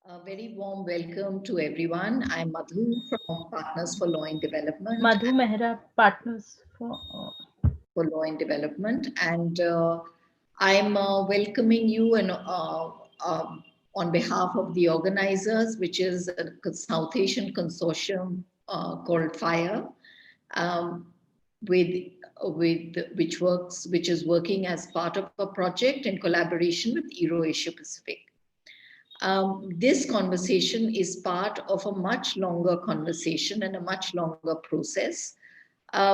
A very warm welcome to everyone. I'm Madhu from Partners for Law and Development Madhu Mehra partners for Law and Development, and I'm welcoming you and on behalf of the organizers, which is a South Asian consortium called FIRE, um, with which is working as part of a project in collaboration with Euro Asia Pacific. This conversation is part of a much longer conversation and a much longer process,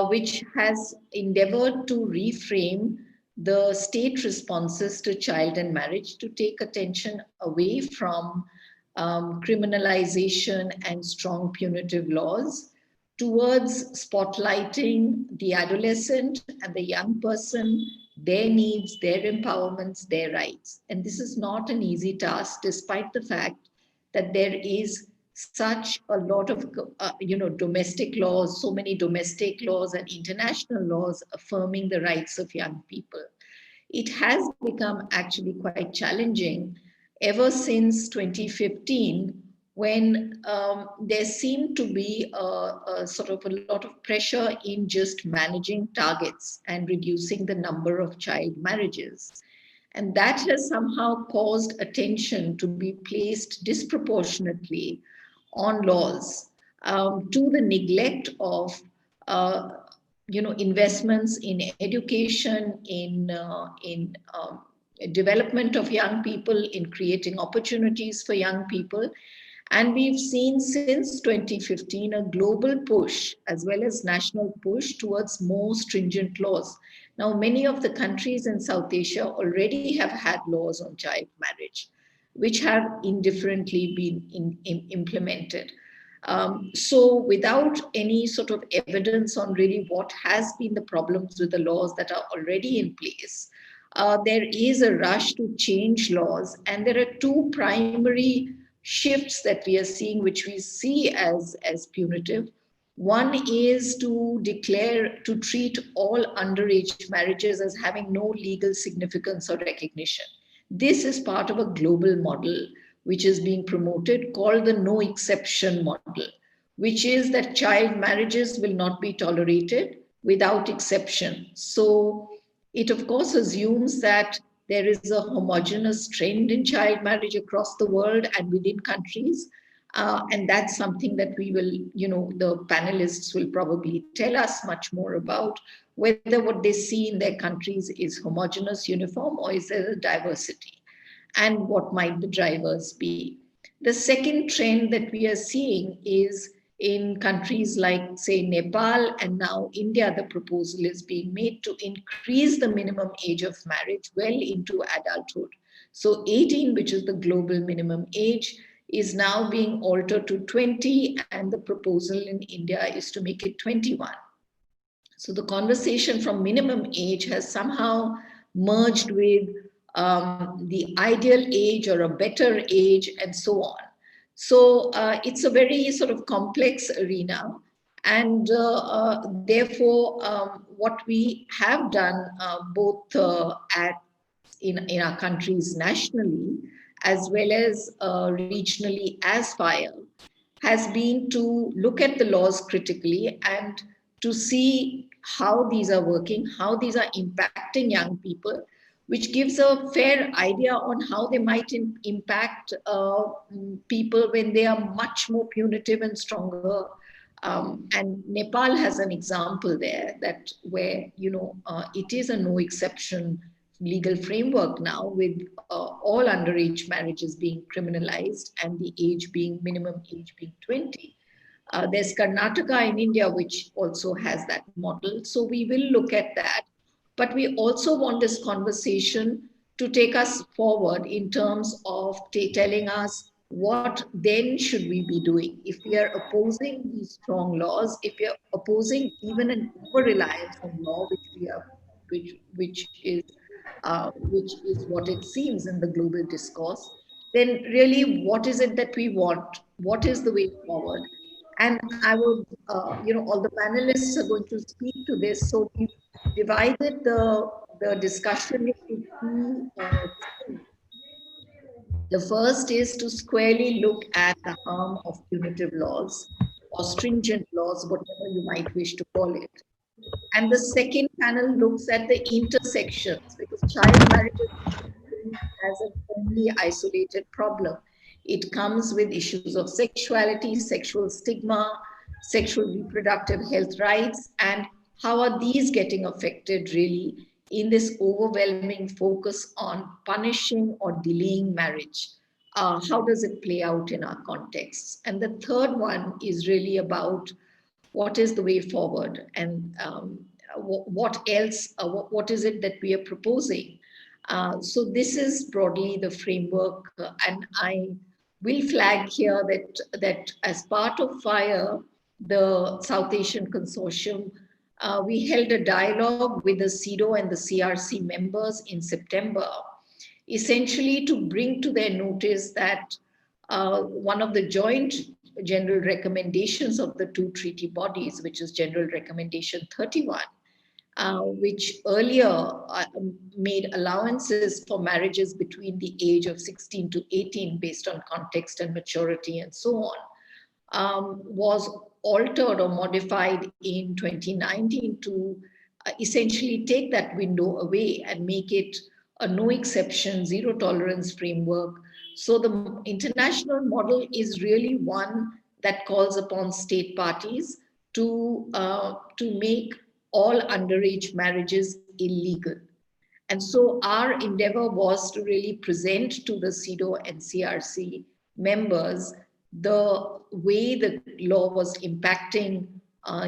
which has endeavored to reframe the state responses to child and marriage to take attention away from criminalization and strong punitive laws towards spotlighting the adolescent and the young person, their needs, their empowerments, their rights. And this is not an easy task, despite the fact that there is such a lot of domestic laws, so many domestic laws and international laws affirming the rights of young people. It has become actually quite challenging ever since 2015, when there seemed to be a sort of a lot of pressure in just managing targets and reducing the number of child marriages. And that has somehow caused attention to be placed disproportionately on laws, to the neglect of investments in education, in development of young people, in creating opportunities for young people. And we've seen since 2015 a global push as well as national push towards more stringent laws. Now, many of the countries in South Asia already have had laws on child marriage, which have indifferently been implemented. So, without any sort of evidence on really what has been the problems with the laws that are already in place, there is a rush to change laws, and there are two primary shifts that we are seeing, which we see as punitive. One is to declare, to treat all underage marriages as having no legal significance or recognition. This is part of a global model which is being promoted called the no exception model, which is that child marriages will not be tolerated without exception. So it, of course, assumes that there is a homogeneous trend in child marriage across the world and within countries. And that's something that we will, the panelists will probably tell us much more about, whether what they see in their countries is homogeneous, uniform, or is there a diversity, and what might the drivers be. The second trend that we are seeing is in countries like, say, Nepal and now India, the proposal is being made to increase the minimum age of marriage well into adulthood. So 18, which is the global minimum age, is now being altered to 20, and the proposal in India is to make it 21. So the conversation from minimum age has somehow merged with the ideal age or a better age and so on. So it's a very sort of complex arena. And therefore, what we have done both in our countries nationally as well as regionally as FIRE has been to look at the laws critically and to see how these are working, how these are impacting young people, which gives a fair idea on how they might impact people when they are much more punitive and stronger. And Nepal has an example there that where it is a no exception legal framework now, with all underage marriages being criminalized and the age being minimum age being 20. There's Karnataka in India, which also has that model. So we will look at that. But we also want this conversation to take us forward in terms of telling us what then should we be doing if we are opposing these strong laws, if we are opposing even an over reliance on law, which we are, which is what it seems in the global discourse. Then really, what is it that we want? What is the way forward? And I would, all the panelists are going to speak to this. So we've divided the discussion into two The first is to squarely look at the harm of punitive laws or stringent laws, whatever you might wish to call it. And the second panel looks at the intersections, because child marriage is as an only isolated problem. It comes with issues of sexuality, sexual stigma, sexual reproductive health rights, and how are these getting affected really in this overwhelming focus on punishing or delaying marriage? How does it play out in our contexts? And the third one is really about what is the way forward, and what else, what is it that we are proposing. So this is broadly the framework, and I will flag here that as part of FIRE, the South Asian Consortium, we held a dialogue with the CEDAW and the CRC members in September, essentially to bring to their notice that one of the joint general recommendations of the two treaty bodies, which is General Recommendation 31, which earlier made allowances for marriages between the age of 16 to 18 based on context and maturity and so on, was altered or modified in 2019 to essentially take that window away and make it a no exception, zero tolerance framework. So the international model is really one that calls upon state parties to make all underage marriages illegal. And so our endeavor was to really present to the CEDAW and CRC members the way the law was impacting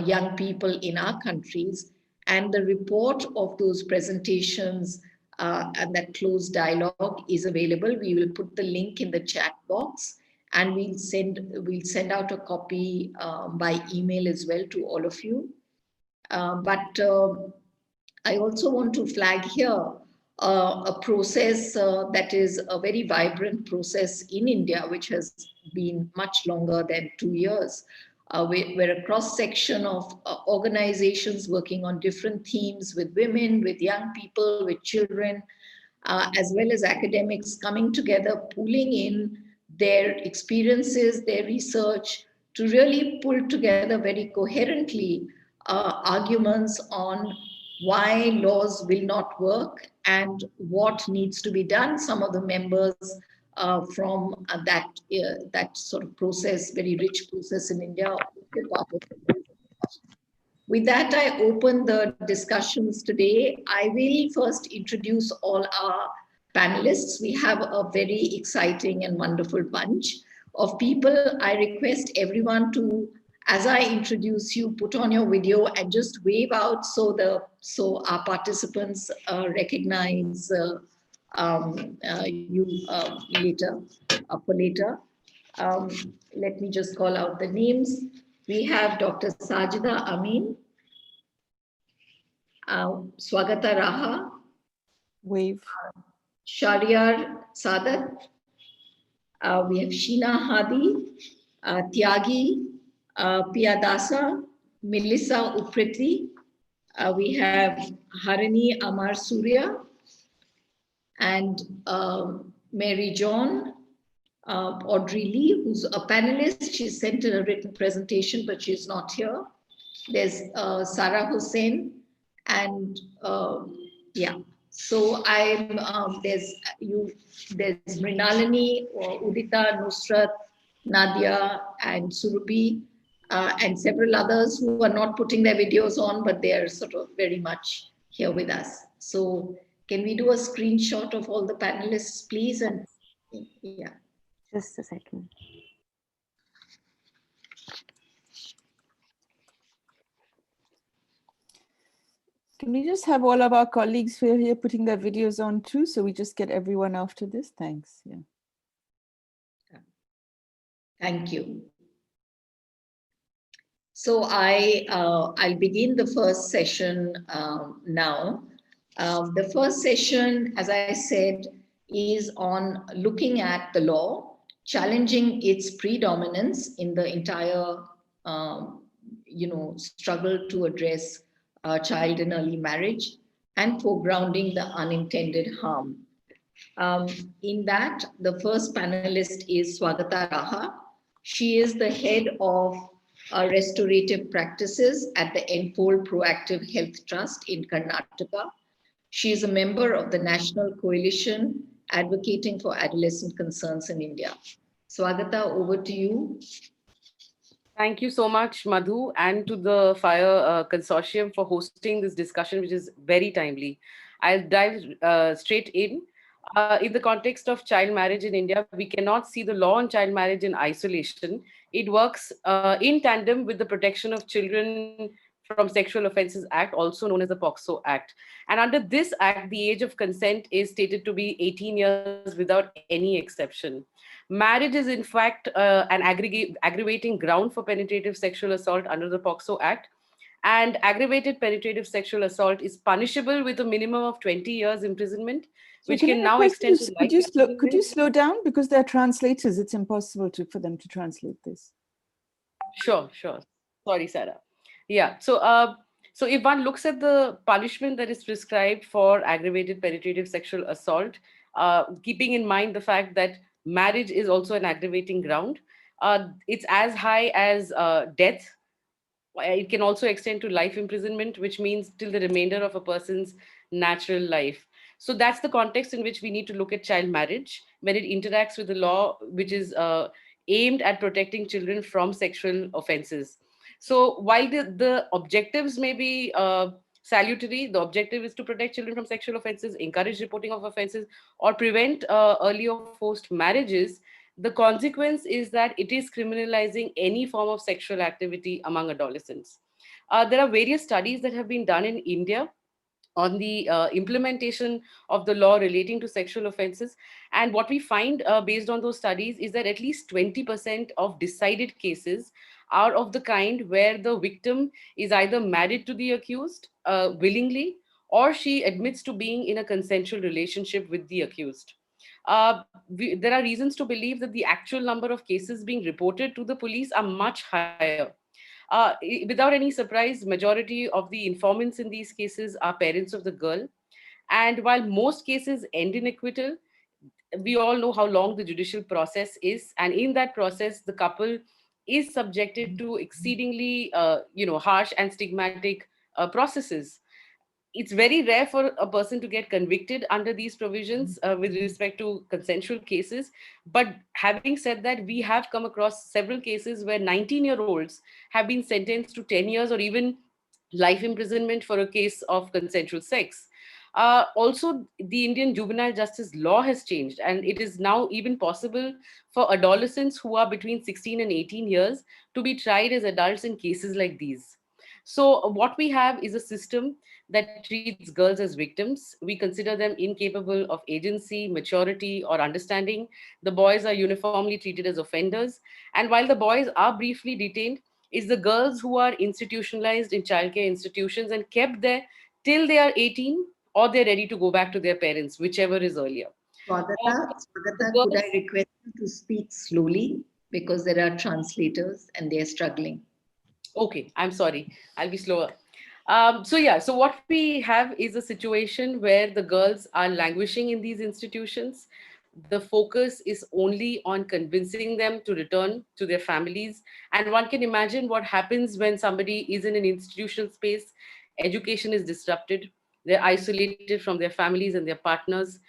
young people in our countries. And the report of those presentations and that closed dialogue is available. We will put the link in the chat box, and we'll send out a copy by email as well to all of you. But I also want to flag here a process that is a very vibrant process in India, which has been much longer than 2 years, where a cross-section of organizations working on different themes with women, with young people, with children, as well as academics coming together, pooling in their experiences, their research, to really pull together very coherently arguments on why laws will not work and what needs to be done. Some of the members from that sort of process, very rich process in India, with that, I open the discussions today. I will first introduce all our panelists. We have a very exciting and wonderful bunch of people. I request everyone to, as I introduce you, put on your video and just wave out so our participants recognize you later, for later. Let me just call out the names. We have Dr. Sajeda Amin, Swagata Raha, Wave. Shahariar Sadat. We have Sheena, Hadi, Thiagi Piyadasa, Melissa Upreti. We have Harini Amar Surya and Mary John, Audrey Lee, who's a panelist. She sent in a written presentation, but she's not here. There's Sarah Hussain, and yeah. So I'm there's Mrinalini, Udita, Nusrat, Nadia, and Surabhi, and several others who are not putting their videos on, but they are sort of very much here with us. So can we do a screenshot of all the panelists, please? And yeah. Just a second. Can we just have all of our colleagues who are here putting their videos on too, so we just get everyone after this? Thanks. Yeah. Thank you. So I'll begin the first session now. The first session, as I said, is on looking at the law, challenging its predominance in the entire, struggle to address child and early marriage, and foregrounding the unintended harm. Um, in that, the first panelist is Swagata Raha. She is the head of restorative practices at the Enfold Proactive Health Trust in Karnataka. She is a member of the National Coalition advocating for adolescent concerns in India. Swagata, over to you. Thank you so much, Madhu, and to the FIRE Consortium for hosting this discussion, which is very timely. I'll dive straight in. In the context of child marriage in India, we cannot see the law on child marriage in isolation. It works in tandem with the Protection of Children from Sexual Offences Act, also known as the POCSO Act. And under this act, the age of consent is stated to be 18 years without any exception. Marriage is, in fact, an aggravating ground for penetrative sexual assault under the POCSO Act. And aggravated penetrative sexual assault is punishable with a minimum of 20 years imprisonment, So which can I can now request you, extend to life could you imprisonment. slow down? Because they're translators. It's impossible for them to translate this. Sure, sure. Sorry, Sarah. Yeah. So if one looks at the punishment that is prescribed for aggravated penetrative sexual assault, keeping in mind the fact that marriage is also an aggravating ground, it's as high as death. It can also extend to life imprisonment, which means till the remainder of a person's natural life. So that's the context in which we need to look at child marriage when it interacts with the law, which is aimed at protecting children from sexual offenses. So while the objectives may be salutary, the objective is to protect children from sexual offenses, encourage reporting of offenses, or prevent early or forced marriages. The consequence is that it is criminalizing any form of sexual activity among adolescents. There are various studies that have been done in India on the implementation of the law relating to sexual offenses. And what we find based on those studies is that at least 20% of decided cases are of the kind where the victim is either married to the accused willingly, or she admits to being in a consensual relationship with the accused. There are reasons to believe that the actual number of cases being reported to the police are much higher. Without any surprise, majority of the informants in these cases are parents of the girl. And while most cases end in acquittal, we all know how long the judicial process is, and in that process, the couple is subjected to exceedingly, harsh and stigmatic processes. It's very rare for a person to get convicted under these provisions with respect to consensual cases. But having said that, we have come across several cases where 19-year-olds have been sentenced to 10 years or even life imprisonment for a case of consensual sex. Also, the Indian juvenile justice law has changed, and it is now even possible for adolescents who are between 16 and 18 years to be tried as adults in cases like these. So, what we have is a system that treats girls as victims. We consider them incapable of agency, maturity, or understanding. The boys are uniformly treated as offenders. And while the boys are briefly detained, it's the girls who are institutionalized in childcare institutions and kept there till they are 18, or they're ready to go back to their parents, whichever is earlier. Uh, the Swagata, could I girls, request you to speak slowly because there are translators and they are struggling. Okay, I'm sorry. I'll be slower. So what we have is a situation where the girls are languishing in these institutions. The focus is only on convincing them to return to their families. And one can imagine what happens when somebody is in an institutional space, education is disrupted, they're isolated from their families and their partners,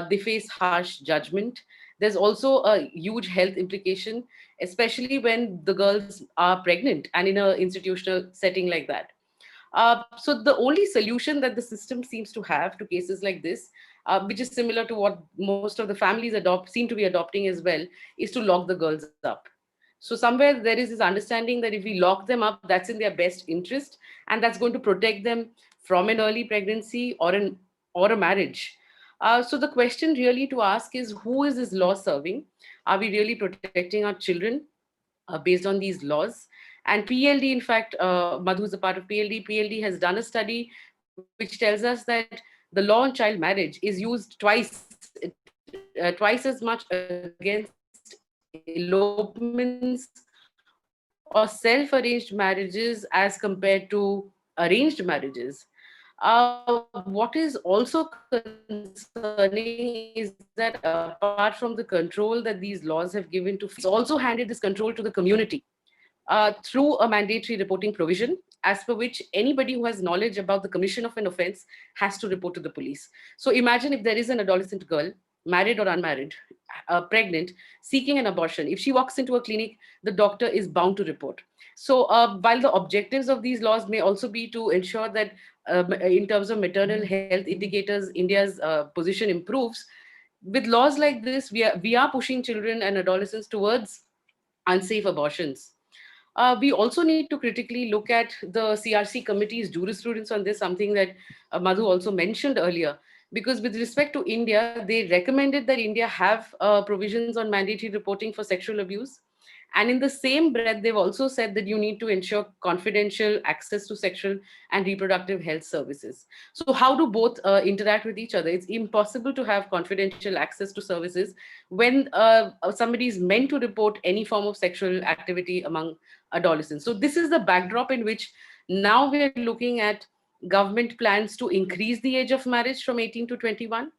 they face harsh judgment. There's also a huge health implication, especially when the girls are pregnant and in an institutional setting like that. So the only solution that the system seems to have to cases like this, which is similar to what most of the families seem to be adopting as well, is to lock the girls up. So somewhere there is this understanding that if we lock them up, that's in their best interest, and that's going to protect them from an early pregnancy or a marriage. So the question really to ask is, who is this law serving? Are we really protecting our children based on these laws? And PLD, in fact, Madhu is a part of PLD. PLD has done a study which tells us that the law on child marriage is used twice as much against elopements or self-arranged marriages as compared to arranged marriages. What is also concerning is that apart from the control that these laws have given to families, it's also handed this control to the community through a mandatory reporting provision, as per which anybody who has knowledge about the commission of an offense has to report to the police. So imagine if there is an adolescent girl, married or unmarried, pregnant, seeking an abortion. If she walks into a clinic, the doctor is bound to report. So while the objectives of these laws may also be to ensure that in terms of maternal health indicators, India's position improves, with laws like this, we are pushing children and adolescents towards unsafe abortions. We also need to critically look at the CRC committee's jurisprudence on this, something that Madhu also mentioned earlier. Because with respect to India, they recommended that India have provisions on mandatory reporting for sexual abuse. And in the same breath, they've also said that you need to ensure confidential access to sexual and reproductive health services. So, how do both interact with each other? It's impossible to have confidential access to services when somebody is meant to report any form of sexual activity among adolescents. So, this is the backdrop in which now we're looking at government plans to increase the age of marriage from 18 to 21,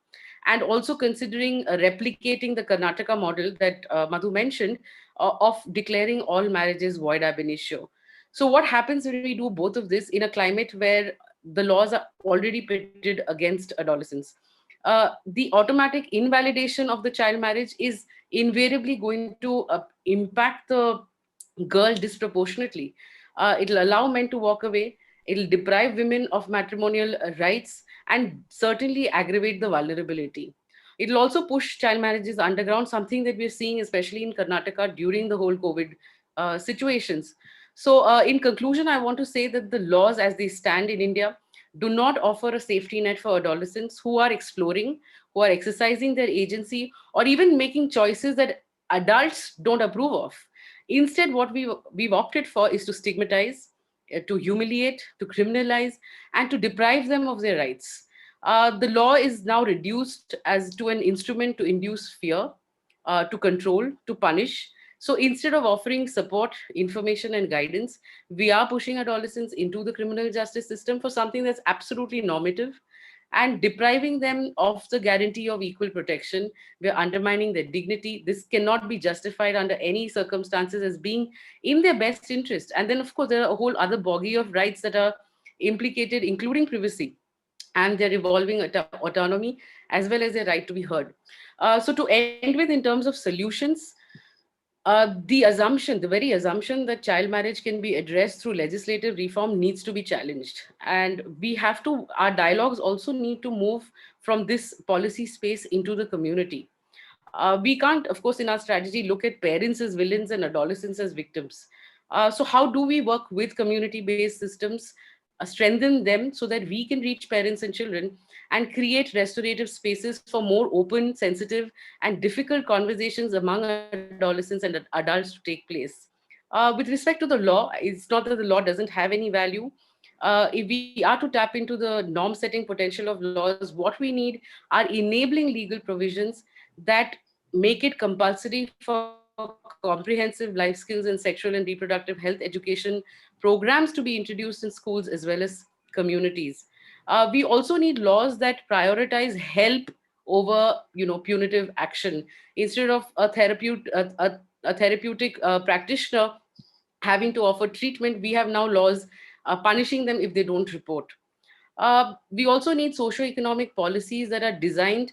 and also considering replicating the Karnataka model that Madhu mentioned of declaring all marriages void ab initio. So, what happens when we do both of this in a climate where the laws are already pitted against adolescents? The automatic invalidation of the child marriage is invariably going to impact the girl disproportionately. It'll allow men to walk away, it'll deprive women of matrimonial rights, and certainly aggravate the vulnerability. It'll also push child marriages underground, something that we're seeing, especially in Karnataka during the whole COVID situations. So, in conclusion, I want to say that the laws as they stand in India do not offer a safety net for adolescents who are exploring, who are exercising their agency, or even making choices that adults don't approve of. Instead, what we've opted for is to stigmatize, to humiliate, to criminalize, and to deprive them of their rights. The law is now reduced as to an instrument to induce fear, to control, to punish. So instead of offering support, information, and guidance, we are pushing adolescents into the criminal justice system for something that's absolutely normative and depriving them of the guarantee of equal protection. We're undermining their dignity. This cannot be justified under any circumstances as being in their best interest. And then, of course, there are a whole other bogey of rights that are implicated, including privacy and their evolving autonomy, as well as their right to be heard. So, to end with, in terms of solutions, the assumption, the very assumption that child marriage can be addressed through legislative reform needs to be challenged. And we have to, our dialogues also need to move from this policy space into the community. We can't, of course, in our strategy, look at parents as villains and adolescents as victims. So, how do we work with community based systems, strengthen them so that we can reach parents and children and create restorative spaces for more open, sensitive, and difficult conversations among adolescents and adults to take place? With respect to the law, it's not that the law doesn't have any value. If we are to tap into the norm setting potential of laws, what we need are enabling legal provisions that make it compulsory for comprehensive life skills and sexual and reproductive health education programs to be introduced in schools as well as communities. We also need laws that prioritize help over, punitive action. Instead of a therapeutic practitioner having to offer treatment, we have now laws punishing them if they don't report. We also need socio-economic policies that are designed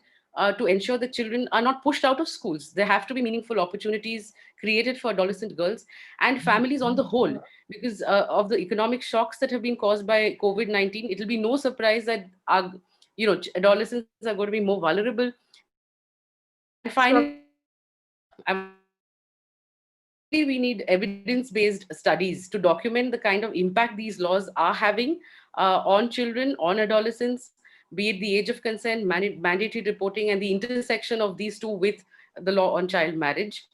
to ensure that children are not pushed out of schools. There have to be meaningful opportunities created for adolescent girls and families on the whole. Because of the economic shocks that have been caused by COVID-19, it will be no surprise that our, adolescents are going to be more vulnerable. And finally, finally, we need evidence-based studies to document the kind of impact these laws are having on children, on adolescents, be it the age of consent, mandatory reporting, and the intersection of these two with the law on child marriage.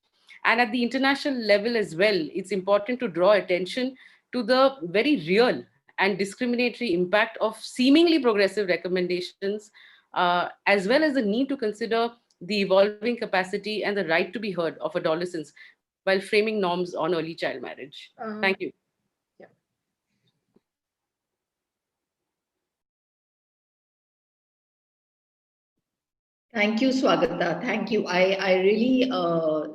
And at the international level as well, it's important to draw attention to the very real and discriminatory impact of seemingly progressive recommendations, as well as the need to consider the evolving capacity and the right to be heard of adolescents while framing norms on early child marriage. Thank you. Thank you, Swagata. Thank you. I really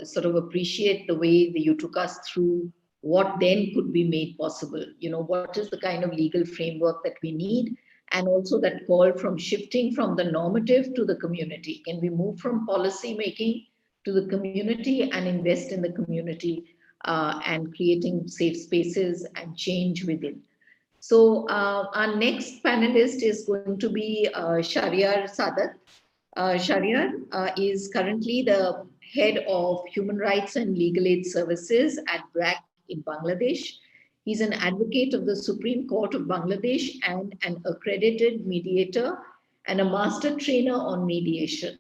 sort of appreciate the way that you took us through what then could be made possible. You know, what is the kind of legal framework that we need? And also that call from shifting from the normative to the community. Can we move from policy making to the community and invest in the community and creating safe spaces and change within? So our next panelist is going to be Shahriar Sadat. Shahriar is currently the head of Human Rights and Legal Aid Services at BRAC in Bangladesh. He's an advocate of the Supreme Court of Bangladesh and an accredited mediator and a master trainer on mediation.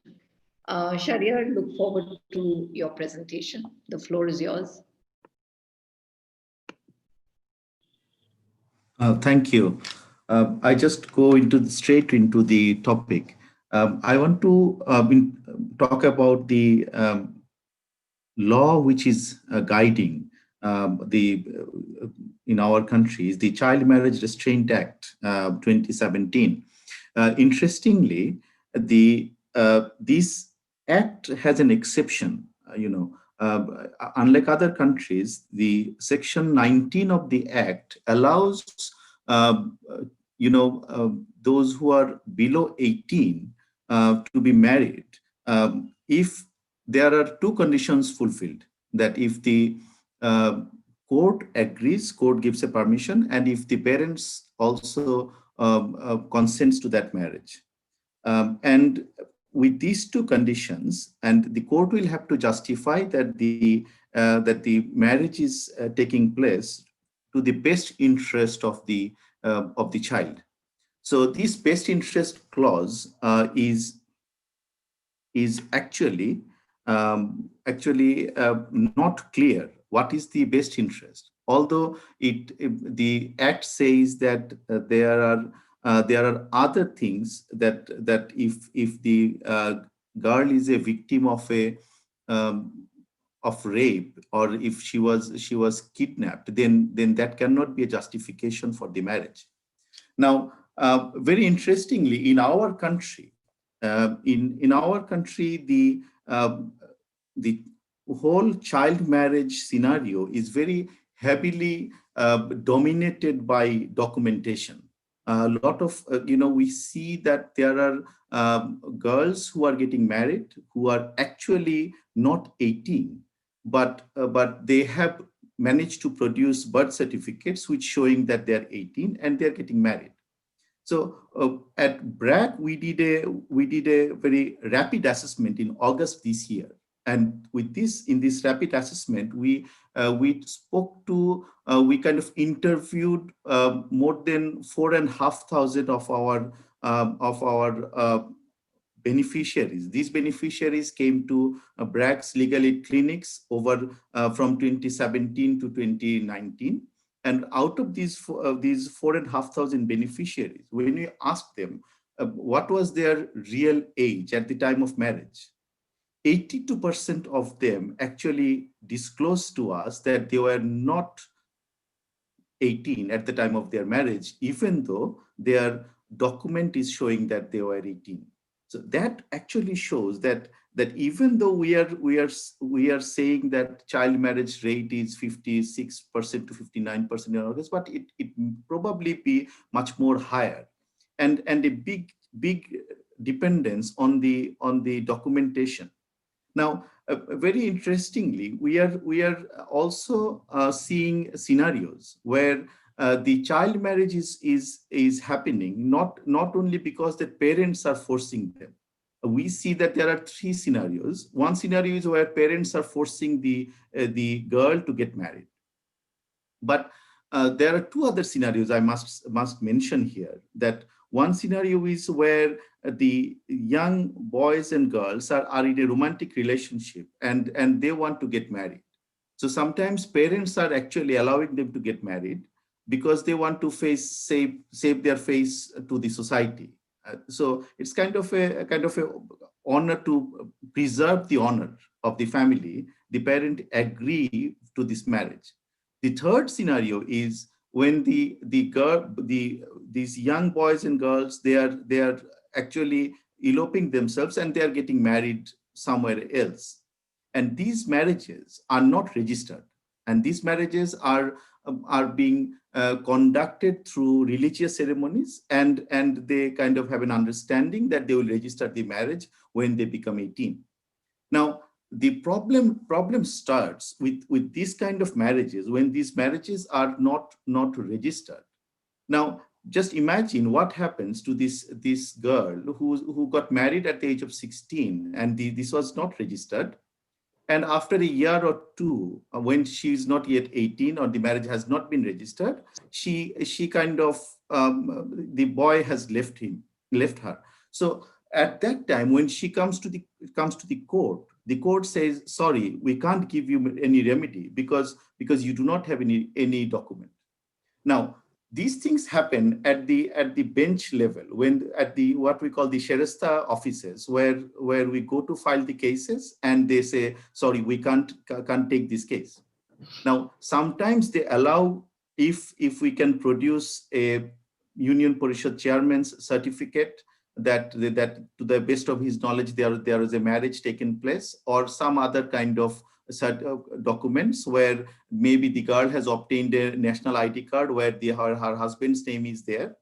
Shahriar, look forward to your presentation. The floor is yours. Thank you. I just go straight into the topic. I want to talk about the law which is guiding the in our country is the Child Marriage Restraint Act 2017. Interestingly, this act has an exception. Unlike other countries, the Section 19 of the Act allows those who are below 18 to be married if there are two conditions fulfilled. That if the court agrees, court gives a permission, and if the parents also consents to that marriage. And with these two conditions, and the court will have to justify that the marriage is taking place to the best interest of the child. So this best interest clause is actually not clear. What is the best interest? Although the Act says that there are other things that if the girl is a victim of rape, or if she was kidnapped, then that cannot be a justification for the marriage. Now, very interestingly, in our country, the whole child marriage scenario is very heavily dominated by documentation. A lot of we see that there are girls who are getting married who are actually not 18, but they have managed to produce birth certificates which showing that they are 18 and they are getting married. So at BRAC, we did a very rapid assessment in August this year, and in this rapid assessment, we spoke to we kind of interviewed more than 4,500 of our beneficiaries. These beneficiaries came to BRAC's legal aid clinics over from 2017 to 2019. And out of these 4,500 beneficiaries, when we asked them what was their real age at the time of marriage, 82% of them actually disclosed to us that they were not 18 at the time of their marriage, even though their document is showing that they were 18. So that actually shows that even though we are saying that child marriage rate is 56% to 59% in August, but it probably be much more higher, and a big dependence on the documentation. Now, very interestingly, we are also seeing scenarios where the child marriage is happening not only because the parents are forcing them. We see that there are three scenarios. One scenario is where parents are forcing the girl to get married. But there are two other scenarios I must mention here. That one scenario is where the young boys and girls are in a romantic relationship and they want to get married. So sometimes parents are actually allowing them to get married because they want to save their face to the society. So it's kind of a honor to preserve the honor of the family. The parent agree to this marriage. The third scenario is when these young boys and girls they are actually eloping themselves and they are getting married somewhere else. And these marriages are not registered. And these marriages are being conducted through religious ceremonies, and they kind of have an understanding that they will register the marriage when they become 18. Now, the problem starts with these kind of marriages when these marriages are not registered. Now, just imagine what happens to this girl who got married at the age of 16, and this was not registered. And after a year or two, when she's not yet 18 or the marriage has not been registered, she kind of the boy has left her. So at that time, when she comes to the court says, sorry, we can't give you any remedy because you do not have any document. Now, these things happen at the bench level, when at the what we call the Sheresta offices, where we go to file the cases and they say, sorry, we can't take this case. Now, sometimes they allow, if we can produce a Union Parishad chairman's certificate that to the best of his knowledge there is a marriage taken place, or some other kind of set of documents where maybe the girl has obtained a national ID card where her husband's name is there,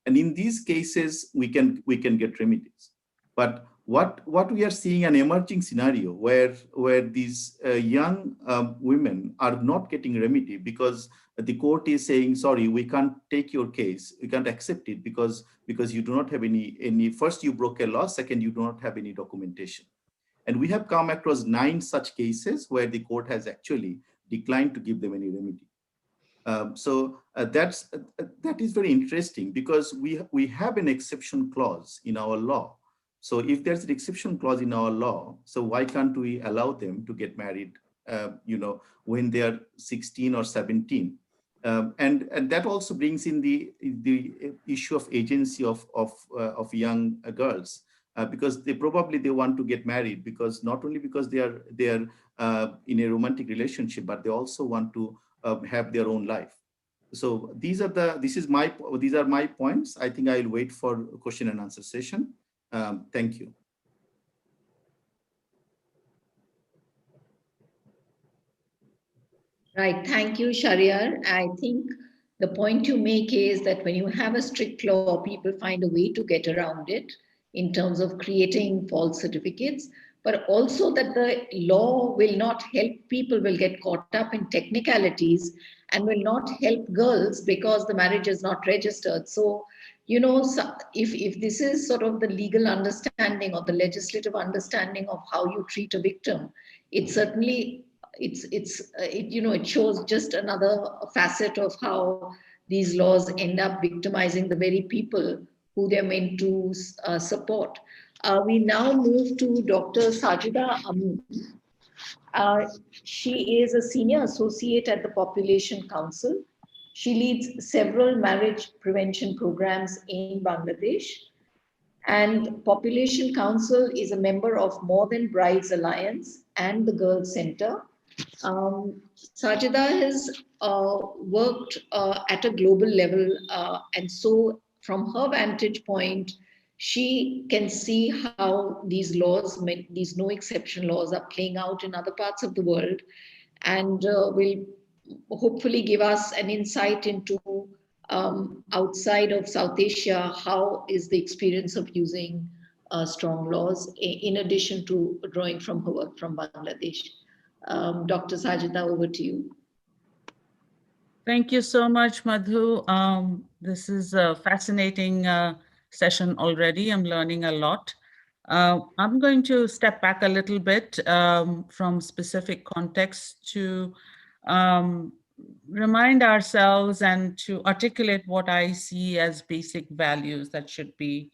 and in these cases we can get remedies. But what we are seeing, an emerging scenario where these young women are not getting remedy because the court is saying, sorry, we can't take your case, we can't accept it because you do not have any first you broke a law, second you do not have any documentation. And we have come across 9 such cases where the court has actually declined to give them any remedy. That is very interesting because we have an exception clause in our law. So if there's an exception clause in our law, so why can't we allow them to get married, when they are 16 or 17? And that also brings in the issue of agency of young girls. Because they want to get married because not only because they are in a romantic relationship, but they also want to have their own life. So these are my points. I think I'll wait for question and answer session. Thank you. Right. Thank you, Shahriar. I think the point you make is that when you have a strict law, people find a way to get around it in terms of creating false certificates, but also that the law will not help, people will get caught up in technicalities and will not help girls because the marriage is not registered. So, if this is sort of the legal understanding or the legislative understanding of how you treat a victim, it certainly it shows just another facet of how these laws end up victimizing the very people who they're meant to support. We now move to Dr. Sajeda Amin. She is a senior associate at the Population Council. She leads several marriage prevention programs in Bangladesh. And Population Council is a member of More Than Brides Alliance and the Girls Center. Sajeda has worked at a global level, and so from her vantage point, she can see how these laws, these no exception laws, are playing out in other parts of the world, and will hopefully give us an insight into outside of South Asia, how is the experience of using strong laws, in addition to drawing from her work from Bangladesh. Dr. Sajeda, over to you. Thank you so much, Madhu. This is a fascinating session already. I'm learning a lot. I'm going to step back a little bit from specific context to remind ourselves and to articulate what I see as basic values that should be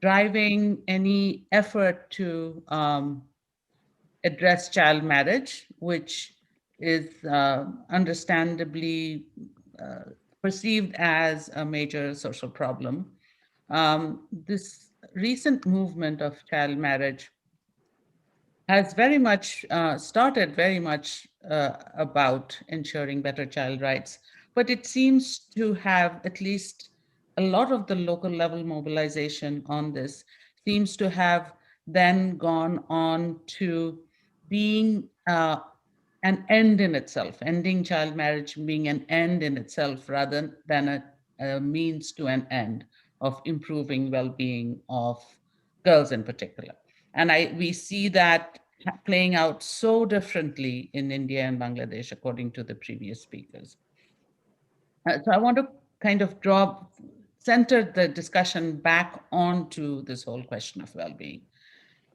driving any effort to address child marriage, which is understandably perceived as a major social problem. This recent movement of child marriage has very much started very much about ensuring better child rights, but it seems to have at least a lot of the local level mobilization on this seems to have then gone on to being an end in itself, ending child marriage being an end in itself rather than a means to an end of improving well-being of girls in particular. And we see that playing out so differently in India and Bangladesh, according to the previous speakers. So I want to kind of center the discussion back onto this whole question of well-being.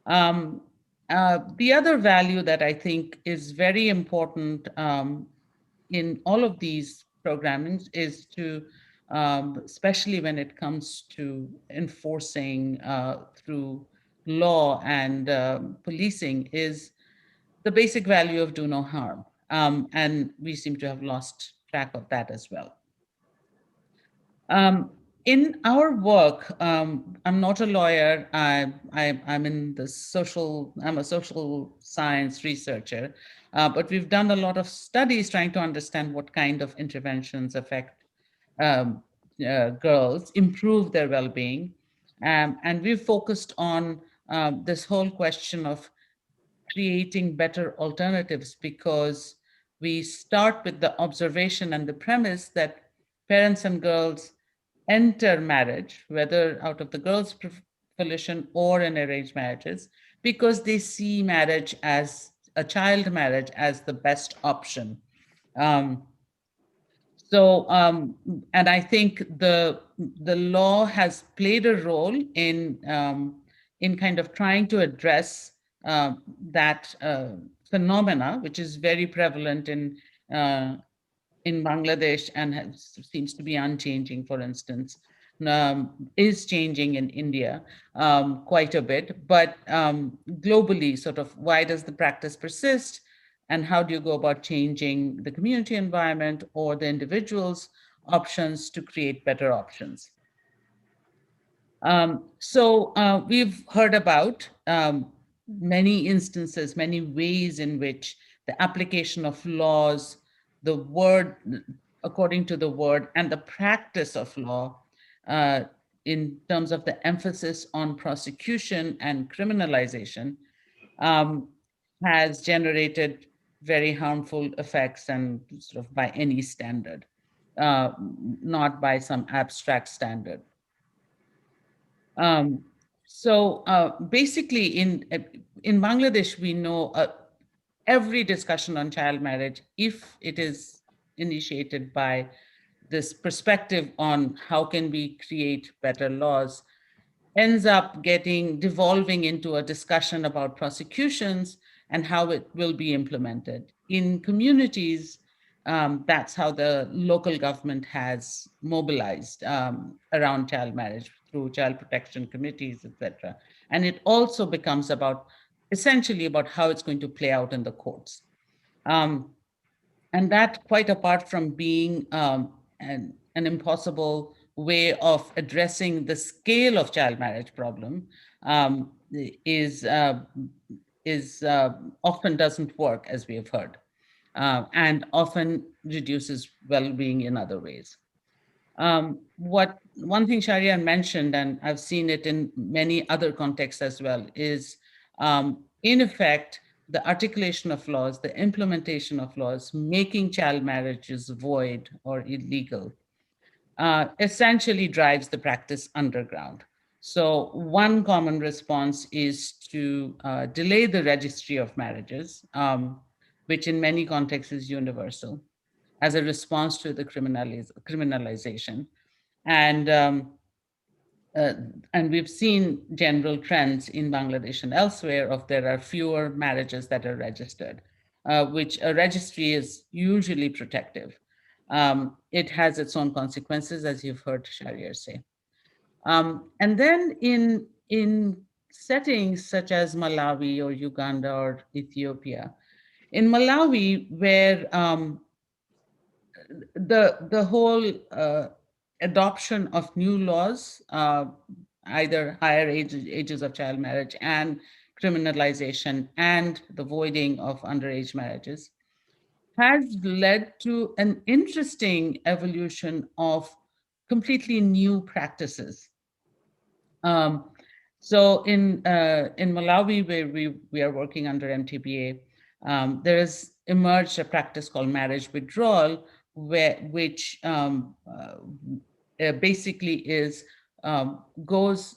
The other value that I think is very important in all of these programmings is to, especially when it comes to enforcing through law and policing, is the basic value of do no harm. And we seem to have lost track of that as well. In our work, I'm not a lawyer. I'm in the I'm a social science researcher, but we've done a lot of studies trying to understand what kind of interventions affect girls, improve their well-being. And we've focused on this whole question of creating better alternatives, because we start with the observation and the premise that parents and girls enter marriage, whether out of the girl's volition or in arranged marriages, because they see marriage as a child marriage as the best option. And I think the law has played a role in kind of trying to address that phenomena, which is very prevalent in Bangladesh and seems to be unchanging, for instance, is changing in India quite a bit. But globally, sort of, why does the practice persist? And how do you go about changing the community environment or the individual's options to create better options? We've heard about many instances, many ways in which the application of laws, the word, according to the word, and the practice of law in terms of the emphasis on prosecution and criminalization has generated very harmful effects, and sort of by any standard, not by some abstract standard. Basically, in Bangladesh, we know every discussion on child marriage, if it is initiated by this perspective on how can we create better laws, ends up devolving into a discussion about prosecutions and how it will be implemented. In communities, that's how the local government has mobilized around child marriage through child protection committees, etc. And it also becomes essentially about how it's going to play out in the courts. And that, quite apart from being an impossible way of addressing the scale of child marriage problem, is often doesn't work, as we have heard, and often reduces well-being in other ways. One thing Shahariar mentioned, and I've seen it in many other contexts as well, is in effect, the articulation of laws, the implementation of laws, making child marriages void or illegal, essentially drives the practice underground. So one common response is to delay the registry of marriages, which in many contexts is universal, as a response to the criminalization. And we've seen general trends in Bangladesh and elsewhere of there are fewer marriages that are registered, which a registry is usually protective. It has its own consequences, as you've heard Shahariar say. And then in settings such as Malawi or Uganda or Ethiopia, in Malawi, where the whole adoption of new laws, either higher ages of child marriage and criminalization and the voiding of underage marriages, has led to an interesting evolution of completely new practices. So in Malawi, where we are working under MTBA, there has emerged a practice called marriage withdrawal, which basically is goes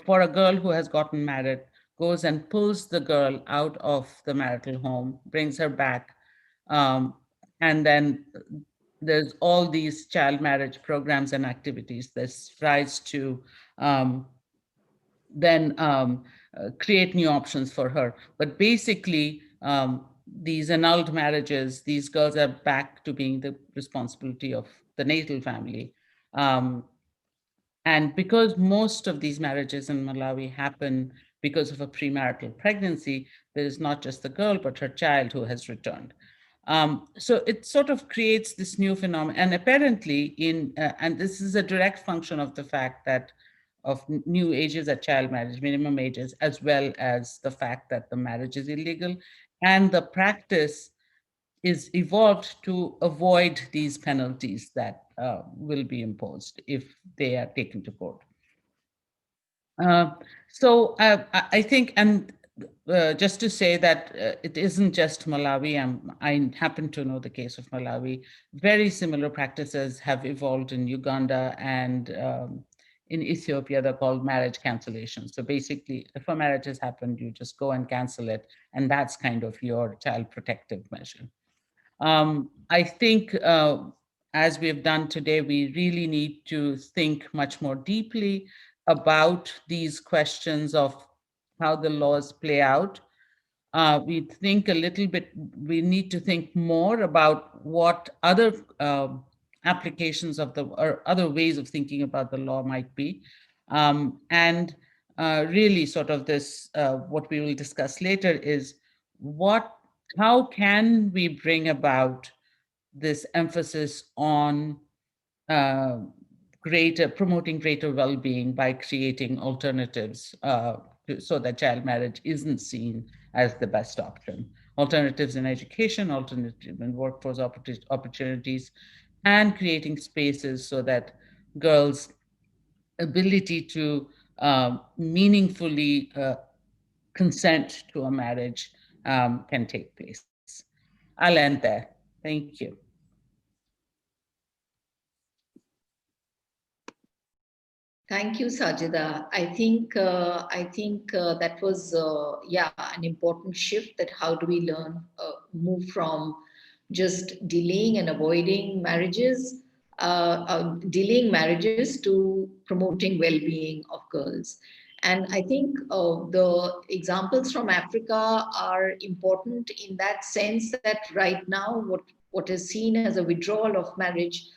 for a girl who has gotten married, goes and pulls the girl out of the marital home, brings her back, um, and then there's all these child marriage programs and activities. This tries to then create new options for her. But basically, these annulled marriages, these girls are back to being the responsibility of the natal family. Um, and because most of these marriages in Malawi happen because of a premarital pregnancy, there is not just the girl, but her child who has returned. So it sort of creates this new phenomenon. And apparently, and this is a direct function of the fact that of new ages at child marriage, minimum ages, as well as the fact that the marriage is illegal. And the practice is evolved to avoid these penalties that will be imposed if they are taken to court. I think, and just to say that it isn't just Malawi, I happen to know the case of Malawi. Very similar practices have evolved in Uganda and in Ethiopia. They're called marriage cancellation. So basically, if a marriage has happened, you just go and cancel it. And that's kind of your child protective measure. I think as we have done today, we really need to think much more deeply about these questions of how the laws play out. We think a little bit, we need to think more about what other applications of or other ways of thinking about the law might be. And really sort of this, what we will discuss later is how can we bring about this emphasis on uh, promoting greater well-being by creating alternatives so that child marriage isn't seen as the best option. Alternatives in education, alternatives in workforce opportunities, and creating spaces so that girls' ability to meaningfully consent to a marriage can take place. I'll end there. Thank you. Thank you, Sajeda. I think that was an important shift. That how do we move from just delaying and avoiding marriages to promoting well-being of girls. And I think the examples from Africa are important in that sense that right now what is seen as a withdrawal of marriage,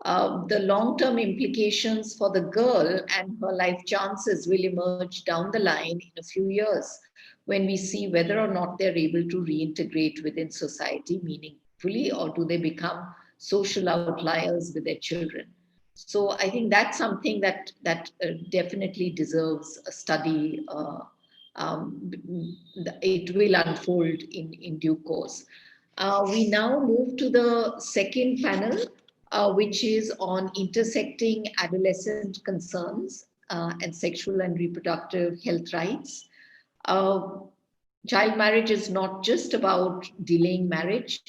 the long-term implications for the girl and her life chances will emerge down the line in a few years when we see whether or not they're able to reintegrate within society meaningfully, or do they become social outliers with their children. So I think that's something that definitely deserves a study. It will unfold in due course. We now move to the second panel, which is on intersecting adolescent concerns and sexual and reproductive health rights. Uh, Child marriage is not just about delaying marriage.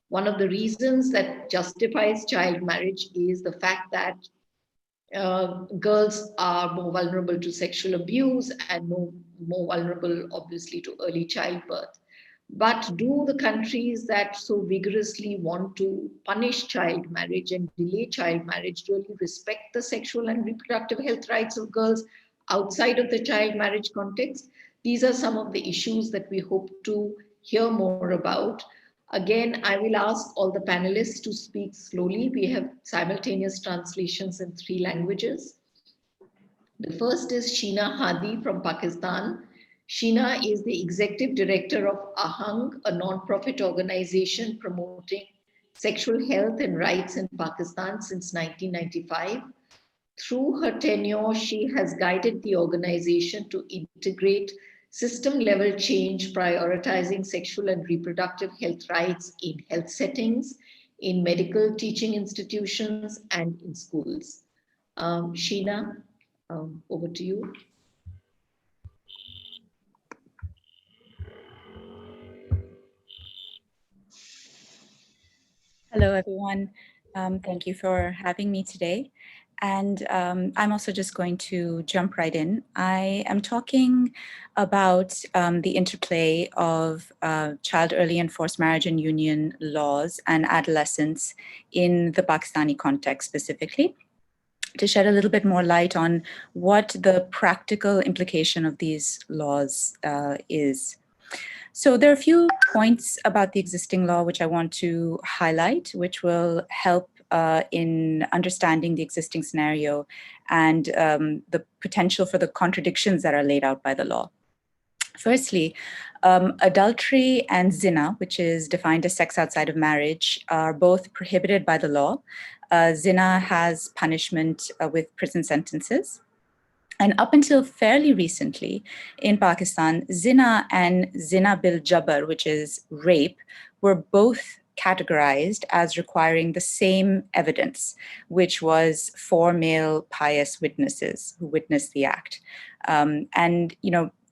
One of the reasons that justifies child marriage is the fact that girls are more vulnerable to sexual abuse and more vulnerable, obviously, to early childbirth. But do the countries that so vigorously want to punish child marriage and delay child marriage really respect the sexual and reproductive health rights of girls outside of the child marriage context? These are some of the issues that we hope to hear more about. Again, I will ask all the panelists to speak slowly. We have simultaneous translations in 3 languages. The first is Sheena Hadi from Pakistan. Sheena is the executive director of Aahung, a non-profit organization promoting sexual health and rights in Pakistan since 1995. Through her tenure, she has guided the organization to integrate system-level change, prioritizing sexual and reproductive health rights in health settings, in medical teaching institutions, and in schools. Sheena, over to you. Hello, everyone. Thank you for having me today. And I'm also just going to jump right in. I am talking about the interplay of child early and forced marriage and union laws and adolescence in the Pakistani context specifically, to shed a little bit more light on what the practical implication of these laws is. So there are a few points about the existing law which I want to highlight, which will help in understanding the existing scenario and the potential for the contradictions that are laid out by the law. Firstly, adultery and zina, which is defined as sex outside of marriage, are both prohibited by the law. Zina has punishment with prison sentences. And up until fairly recently in Pakistan, zina and zina bil jabr, which is rape, were both categorized as requiring the same evidence, which was 4 male pious witnesses who witnessed the act. And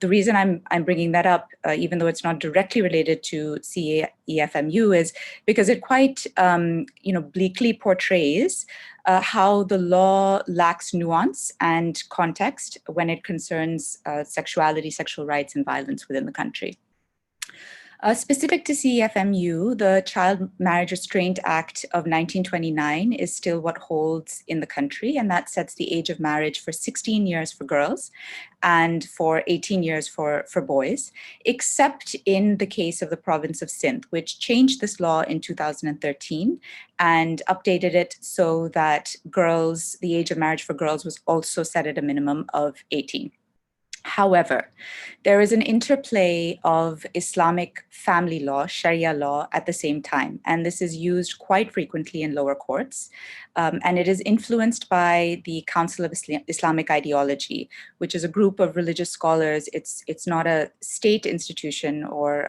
the reason I'm bringing that up, even though it's not directly related to CEFMU, is because it quite bleakly portrays how the law lacks nuance and context when it concerns sexuality, sexual rights, and violence within the country. Specific to CEFMU, the Child Marriage Restraint Act of 1929 is still what holds in the country, and that sets the age of marriage for 16 years for girls and for 18 years for boys, except in the case of the province of Sindh, which changed this law in 2013 and updated it so that the age of marriage for girls was also set at a minimum of 18. However, there is an interplay of Islamic family law, Sharia law, at the same time, and this is used quite frequently in lower courts, and it is influenced by the Council of Islamic Ideology, which is a group of religious scholars. It's not a state institution or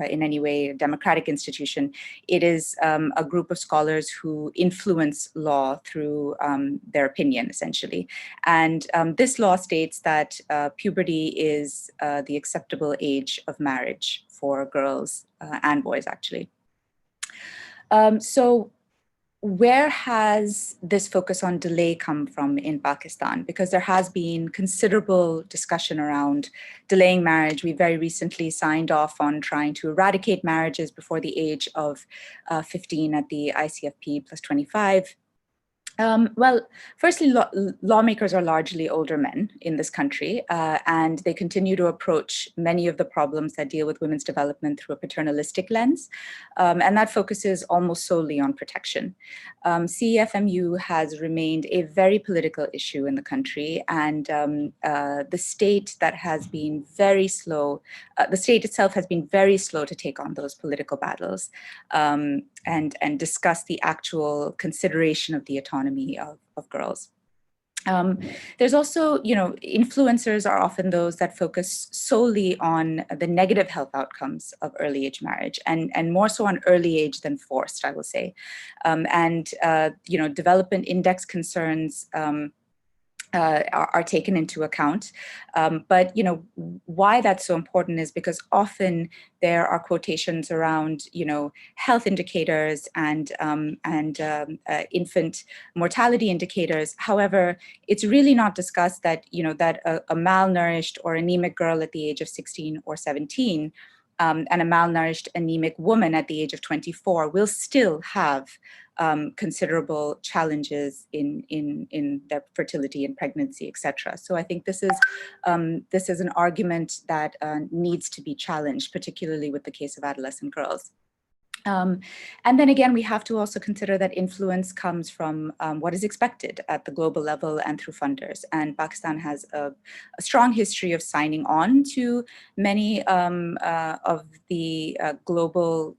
in any way a democratic institution. It is a group of scholars who influence law through their opinion, essentially. And this law states that puberty is the acceptable age of marriage for girls and boys, actually. So where has this focus on delay come from in Pakistan? Because there has been considerable discussion around delaying marriage. We very recently signed off on trying to eradicate marriages before the age of 15 at the ICFP plus 25. Well, firstly, lawmakers are largely older men in this country, and they continue to approach many of the problems that deal with women's development through a paternalistic lens, and that focuses almost solely on protection. CEFMU has remained a very political issue in the country, and the state that has been very slow, the state itself has been very slow to take on those political battles and discuss the actual consideration of the autonomy of girls. There's also, influencers are often those that focus solely on the negative health outcomes of early age marriage and more so on early age than forced, I will say. Development index concerns are taken into account. But why that's so important is because often there are quotations around health indicators and infant mortality indicators. However, it's really not discussed that that a malnourished or anemic girl at the age of 16 or 17 and a malnourished anemic woman at the age of 24 will still have considerable challenges in their fertility and pregnancy, etc. So I think this is an argument that needs to be challenged, particularly with the case of adolescent girls. And then again, we have to also consider that influence comes from what is expected at the global level and through funders. And Pakistan has a strong history of signing on to many of the global,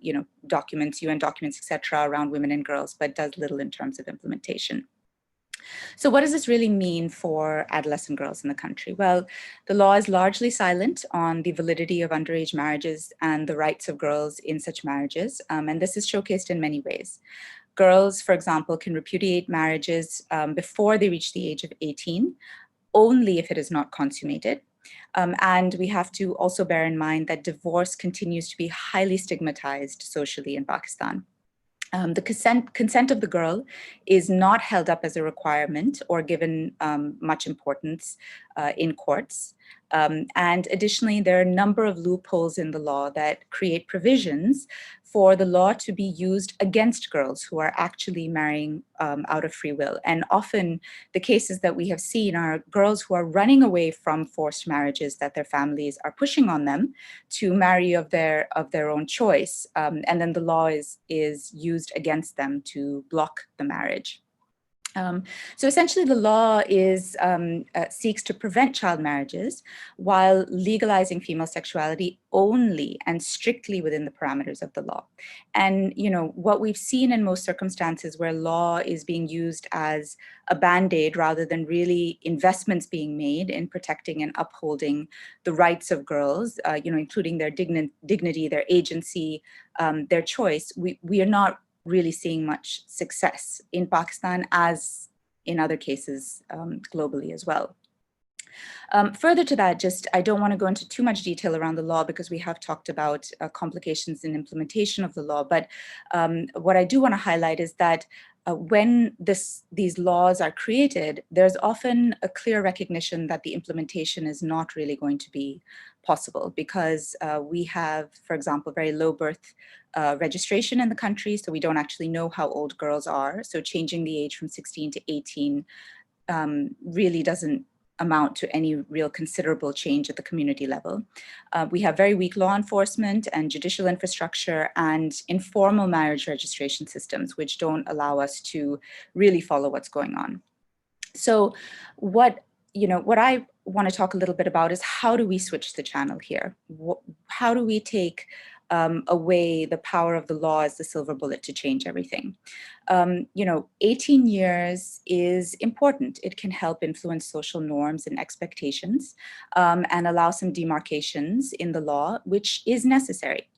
documents, UN documents, etc., around women and girls, but does little in terms of implementation. So what does this really mean for adolescent girls in the country? Well, the law is largely silent on the validity of underage marriages and the rights of girls in such marriages, and this is showcased in many ways. Girls, for example, can repudiate marriages before they reach the age of 18, only if it is not consummated. And we have to also bear in mind that divorce continues to be highly stigmatized socially in Pakistan. The consent of the girl is not held up as a requirement or given much importance in courts. And additionally, there are a number of loopholes in the law that create provisions for the law to be used against girls who are actually marrying out of free will. And often the cases that we have seen are girls who are running away from forced marriages that their families are pushing on them to marry of their own choice. And then the law is used against them to block the marriage. So essentially, the law seeks to prevent child marriages while legalizing female sexuality only and strictly within the parameters of the law. And what we've seen in most circumstances where law is being used as a band-aid rather than really investments being made in protecting and upholding the rights of girls, including their dignity, their agency, their choice, we are not really seeing much success in Pakistan as in other cases globally as well. Further to that, I don't want to go into too much detail around the law because we have talked about complications in implementation of the law. But what I do want to highlight is that when these laws are created, there's often a clear recognition that the implementation is not really going to be possible because we have, for example, very low birth registration in the country, so we don't actually know how old girls are. So changing the age from 16 to 18 really doesn't amount to any real considerable change at the community level. We have very weak law enforcement and judicial infrastructure and informal marriage registration systems, which don't allow us to really follow what's going on. So what I want to talk a little bit about is how do we switch the channel here? How do we take away the power of the law as the silver bullet to change everything? 18 years is important. It can help influence social norms and expectations and allow some demarcations in the law, which is necessary.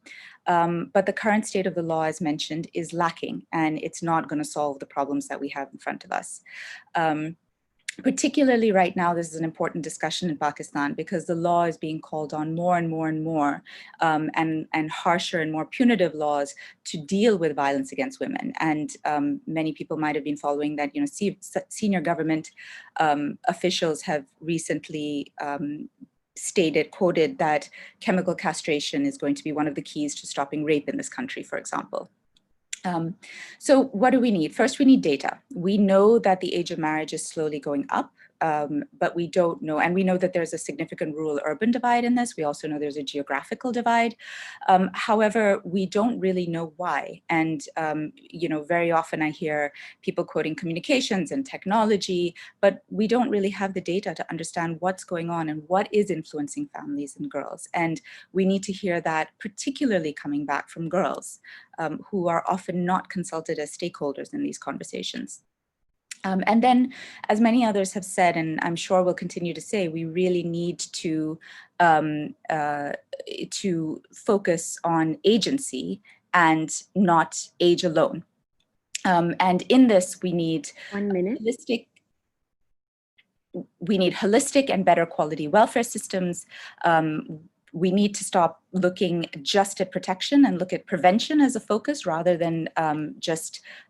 But the current state of the law, as mentioned, is lacking, and it's not going to solve the problems that we have in front of us. Particularly right now, this is an important discussion in Pakistan because the law is being called on more and more and more and harsher and more punitive laws to deal with violence against women. And many people might have been following that, senior government officials have recently quoted that chemical castration is going to be one of the keys to stopping rape in this country, for example. So what do we need? First, we need data. We know that the age of marriage is slowly going up, but we don't know. And we know that there's a significant rural-urban divide in this. We also know there's a geographical divide. However, we don't really know why. And, very often I hear people quoting communications and technology, but we don't really have the data to understand what's going on and what is influencing families and girls. And we need to hear that, particularly coming back from girls, who are often not consulted as stakeholders in these conversations. And then, as many others have said, and I'm sure will continue to say, we really need to focus on agency and not age alone. And in this, we need 1 minute. holistic and better quality welfare systems. We need to stop looking just at protection and look at prevention as a focus rather than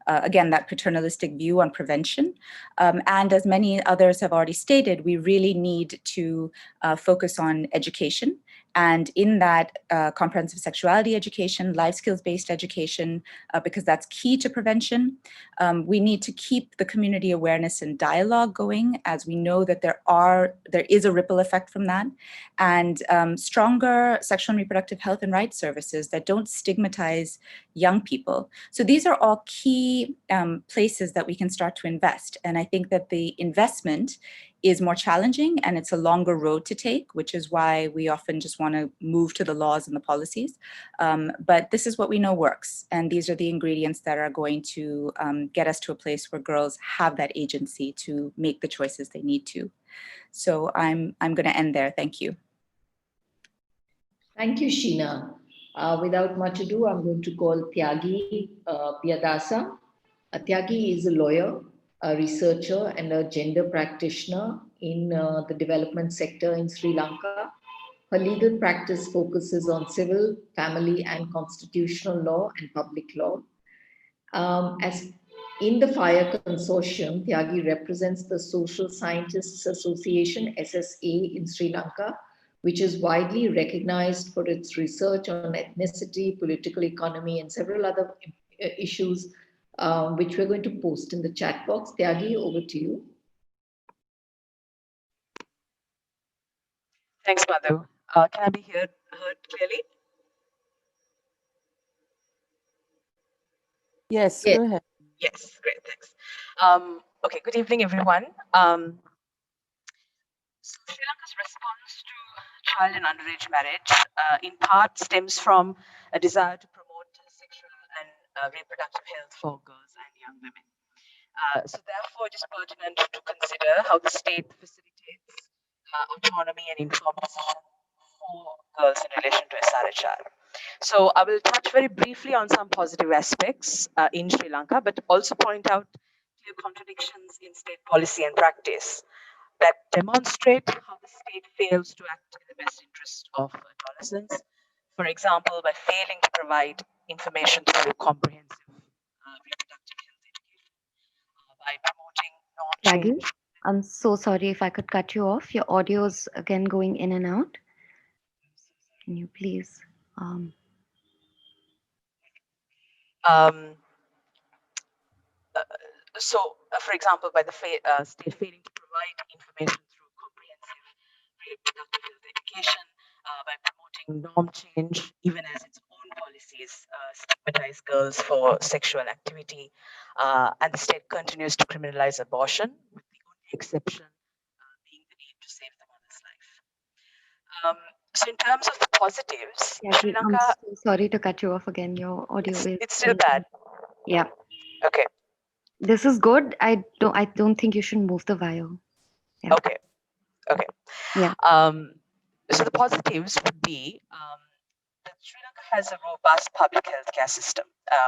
again, that paternalistic view on prevention. And as many others have already stated, we really need to focus on education. And in that, comprehensive sexuality education, life skills-based education, because that's key to prevention. We need to keep the community awareness and dialogue going, as we know that there is a ripple effect from that, and stronger sexual and reproductive health and rights services that don't stigmatize young people. So these are all key places that we can start to invest. And I think that the investment is more challenging and it's a longer road to take, which is why we often just want to move to the laws and the policies. But this is what we know works. And these are the ingredients that are going to get us to a place where girls have that agency to make the choices they need to. So I'm going to end there. Thank you. Thank you, Sheena. Without much ado, I'm going to call Thiagi Piyadasa. Thiagi is a lawyer, a researcher, and a gender practitioner in the development sector in Sri Lanka. Her legal practice focuses on civil, family, and constitutional law and public law. As in the FIRE consortium, Thiagi represents the Social Scientists Association, SSA, in Sri Lanka, which is widely recognized for its research on ethnicity, political economy, and several other issues, which we're going to post in the chat box. Thiagi, over to you. Thanks, Madhu. Can I be heard clearly? Yes, Yes. go ahead. Yes, great, thanks. Okay, good evening, everyone. So Sri Lanka's response to child and underage marriage in part stems from a desire to promote sexual and reproductive health for girls and young women. So therefore, it is pertinent to consider how the state facilitates autonomy and informed decision for girls in relation to SRHR. So I will touch very briefly on some positive aspects in Sri Lanka, but also point out clear contradictions in state policy and practice that demonstrate how the state fails to act in the best interest of adolescents. For example, by failing to provide information through comprehensive reproductive health education, by promoting norm Thiagi, change. I'm so sorry if I could cut you off. Your audio's again going in and out. Can you please? Um, for example, by the state failing to provide information through comprehensive reproductive health education, by promoting norm change, even as its own policies stigmatize girls for sexual activity, and the state continues to criminalize abortion, with the only exception being the need to save the mother's life. So, in terms of the positives, Sri Thiagi, I'm Lanka, so sorry to cut you off again. Your audio is. it's still bad. Yeah. Okay. This is good. I don't think you should move the wire. Yeah. Okay. Okay. Yeah. So the positives would be that Sri Lanka has a robust public health care system,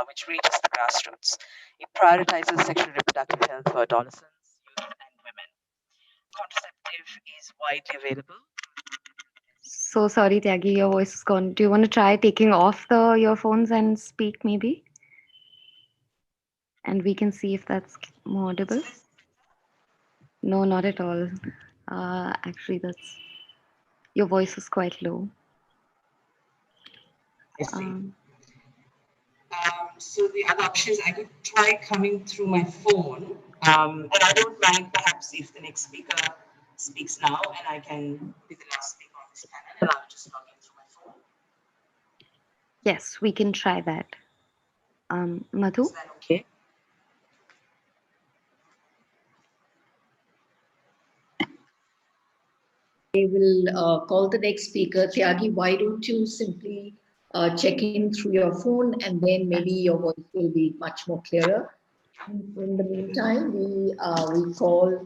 which reaches the grassroots. It prioritizes sexual and reproductive health for adolescents, youth, and women. Contraceptive is widely available. So sorry, Thiagi, your voice is gone. Do you want to try taking off the earphones and speak maybe? And we can see if that's more audible. No, not at all. Actually, that's your voice is quite low. I see. So the other option is I could try coming through my phone, but I don't mind perhaps if the next speaker speaks now and I can be the last speaker on this panel and I'll just log in through my phone. Yes, we can try that. Madhu? Is that okay? I will call the next speaker. Thiagi, why don't you simply check in through your phone and then maybe your voice will be much more clearer. In the meantime, we call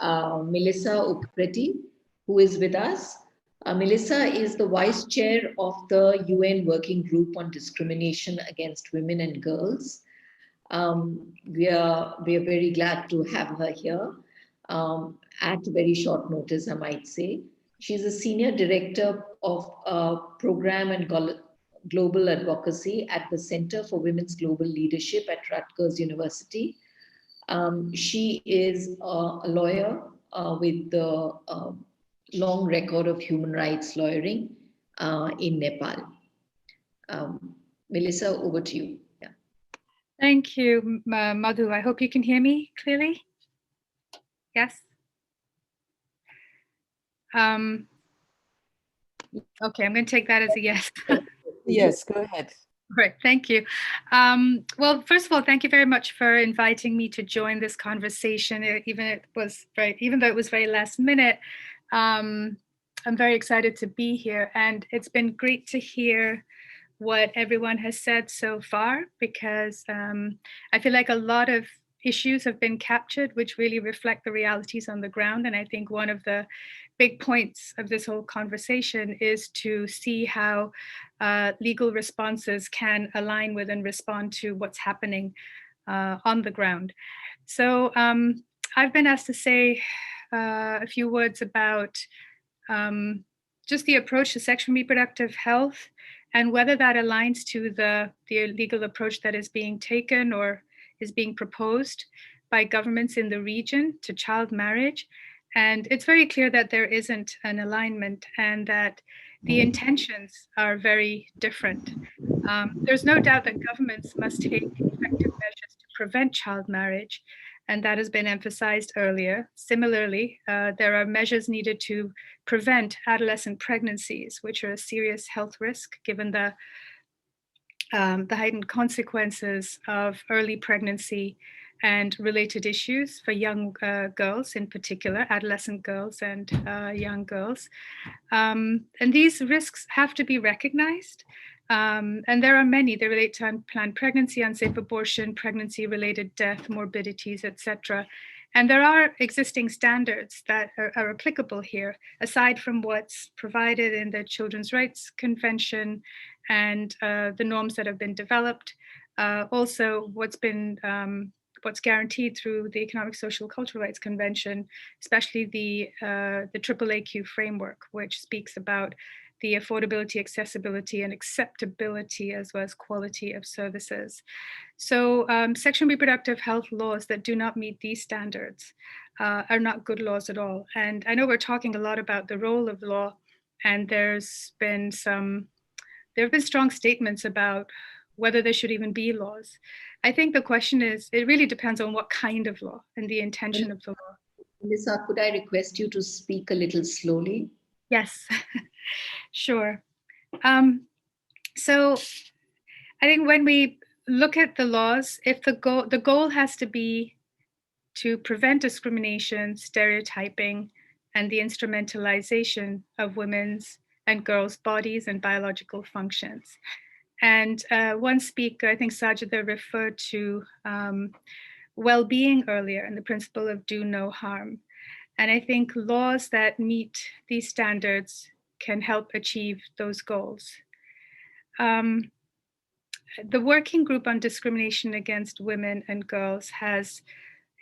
Melissa Upreti, who is with us. Melissa is the vice chair of the UN Working Group on Discrimination Against Women and Girls. We are very glad to have her here at very short notice, I might say. She's a senior director of program and global advocacy at the Center for Women's Global Leadership at Rutgers University. She is a lawyer with the long record of human rights lawyering in Nepal. Melissa, over to you. Yeah. Thank you, Madhu. I hope you can hear me clearly. Yes? Okay, I'm going to take that as a yes. Yes, go ahead. Great, thank you. Well, first of all, thank you very much for inviting me to join this conversation, even though it was very last minute. I'm very excited to be here, and it's been great to hear what everyone has said so far, because I feel like a lot of issues have been captured which really reflect the realities on the ground. And I think one of the big points of this whole conversation is to see how legal responses can align with and respond to what's happening on the ground. So I've been asked to say a few words about just the approach to sexual and reproductive health and whether that aligns to the legal approach that is being taken or is being proposed by governments in the region to child marriage. And it's very clear that there isn't an alignment and that the intentions are very different. There's no doubt that governments must take effective measures to prevent child marriage, and that has been emphasized earlier. Similarly, there are measures needed to prevent adolescent pregnancies, which are a serious health risk given the heightened consequences of early pregnancy and related issues for young girls, in particular, adolescent girls and young girls. And these risks have to be recognized. And there are many. They relate to unplanned pregnancy, unsafe abortion, pregnancy-related death, morbidities, etc. And there are existing standards that are applicable here, aside from what's provided in the Children's Rights Convention and the norms that have been developed. Also, what's guaranteed through the Economic, Social, Cultural Rights Convention, especially the AAAQ framework, which speaks about the affordability, accessibility, and acceptability, as well as quality of services. So sexual and reproductive health laws that do not meet these standards are not good laws at all. And I know we're talking a lot about the role of law, and there have been strong statements about whether there should even be laws. I think the question is, it really depends on what kind of law and the intention of the law. Lisa, could I request you to speak a little slowly? Yes, sure. So I think when we look at the laws, if the goal has to be to prevent discrimination, stereotyping, and the instrumentalization of women's and girls' bodies and biological functions. And one speaker, I think Sajeda, referred to well-being earlier and the principle of do no harm. And I think laws that meet these standards can help achieve those goals. The Working Group on Discrimination Against Women and Girls has,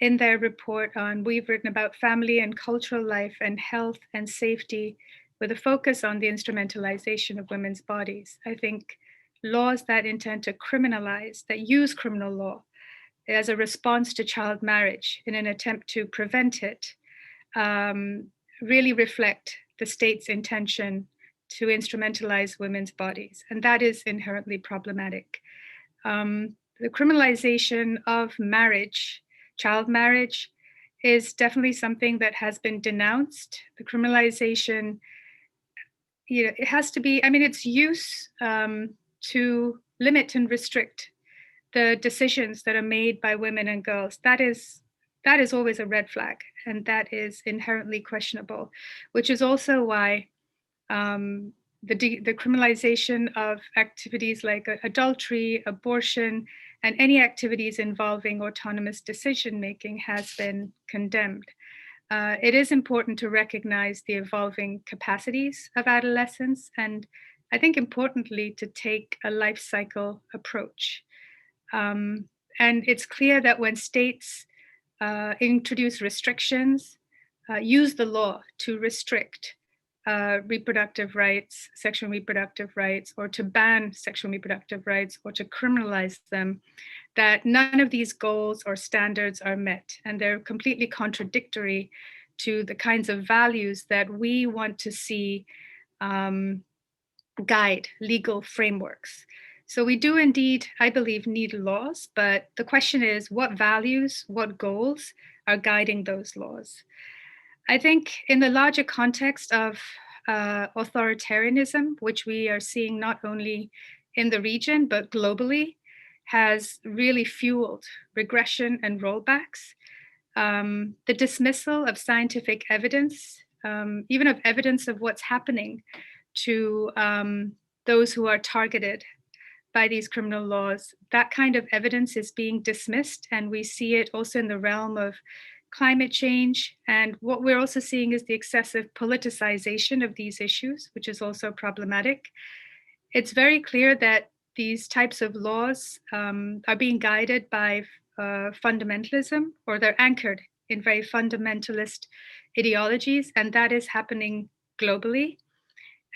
in their report on, we've written about family and cultural life and health and safety with a focus on the instrumentalization of women's bodies. I think laws that intend to criminalize, that use criminal law as a response to child marriage in an attempt to prevent it, really reflect the state's intention to instrumentalize women's bodies, and that is inherently problematic. The criminalization of marriage, child marriage, is definitely something that has been denounced. The criminalization, it has to be, its use to limit and restrict the decisions that are made by women and girls, that is always a red flag, and that is inherently questionable, which is also why the criminalization of activities like adultery, abortion, and any activities involving autonomous decision-making has been condemned. It is important to recognize the evolving capacities of adolescents, and I think importantly to take a life cycle approach. And it's clear that when states introduce restrictions, use the law to restrict reproductive rights, sexual and reproductive rights, or to ban sexual and reproductive rights, or to criminalize them, that none of these goals or standards are met, and they're completely contradictory to the kinds of values that we want to see guide legal frameworks. So we do indeed, I believe, need laws, but the question is what values, what goals are guiding those laws? I think in the larger context of authoritarianism, which we are seeing not only in the region, but globally, has really fueled regression and rollbacks. The dismissal of scientific evidence, even of evidence of what's happening to those who are targeted by these criminal laws, that kind of evidence is being dismissed, and we see it also in the realm of climate change. And what we're also seeing is the excessive politicization of these issues, which is also problematic. It's very clear that these types of laws are being guided by fundamentalism, or they're anchored in very fundamentalist ideologies, and that is happening globally.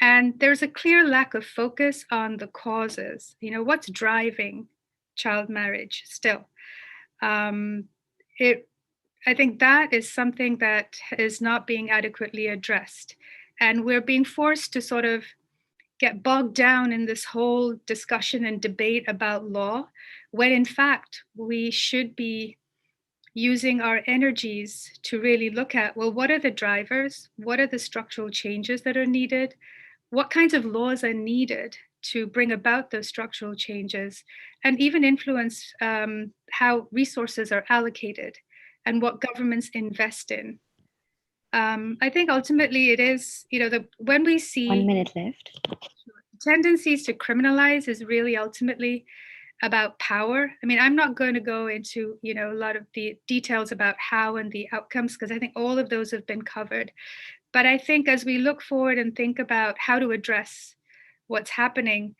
And there's a clear lack of focus on the causes. What's driving child marriage still? I think that is something that is not being adequately addressed. And we're being forced to sort of get bogged down in this whole discussion and debate about law, when in fact we should be using our energies to really look at, well, what are the drivers? What are the structural changes that are needed? What kinds of laws are needed to bring about those structural changes and even influence how resources are allocated and what governments invest in? I think ultimately it is, when we see 1 minute left. tendencies to criminalize is really ultimately about power. I mean, I'm not going to go into, a lot of the details about how and the outcomes, because I think all of those have been covered. But I think as we look forward and think about how to address what's happening,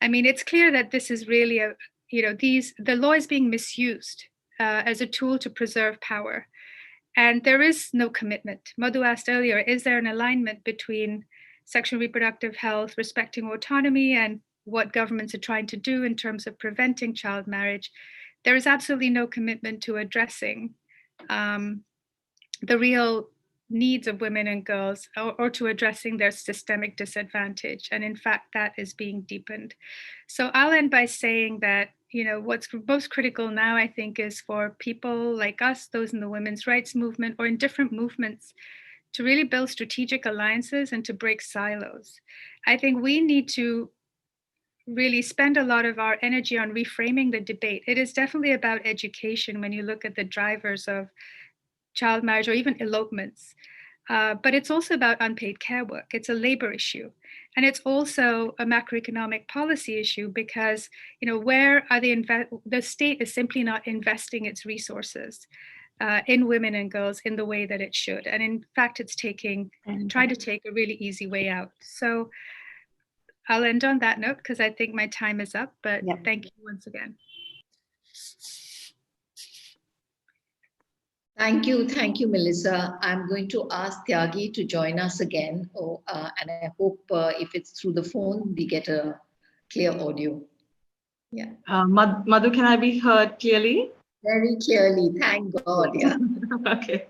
I mean, it's clear that this is really the law is being misused as a tool to preserve power. And there is no commitment. Madhu asked earlier, is there an alignment between sexual reproductive health, respecting autonomy, and what governments are trying to do in terms of preventing child marriage? There is absolutely no commitment to addressing the real needs of women and girls, or to addressing their systemic disadvantage. And in fact, that is being deepened. So I'll end by saying that, what's most critical now, I think, is for people like us, those in the women's rights movement or in different movements, to really build strategic alliances and to break silos. I think we need to really spend a lot of our energy on reframing the debate. It is definitely about education when you look at the drivers of child marriage or even elopements. But it's also about unpaid care work. It's a labor issue. And it's also a macroeconomic policy issue because, where are the state is simply not investing its resources in women and girls in the way that it should. And in fact, it's trying to take a really easy way out. So I'll end on that note because I think my time is up, but thank you once again. Thank you, Melissa. I'm going to ask Thiagi to join us again. And I hope if it's through the phone, we get a clear audio. Yeah. Madhu, can I be heard clearly? Very clearly, thank God. Yeah. Okay.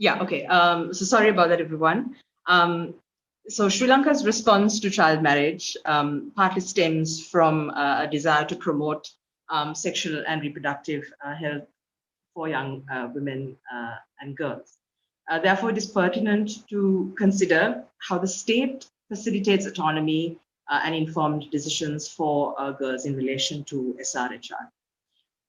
Okay. So sorry about that, everyone. So Sri Lanka's response to child marriage partly stems from a desire to promote sexual and reproductive health for young women and girls. Therefore, it is pertinent to consider how the state facilitates autonomy and informed decisions for girls in relation to SRHR.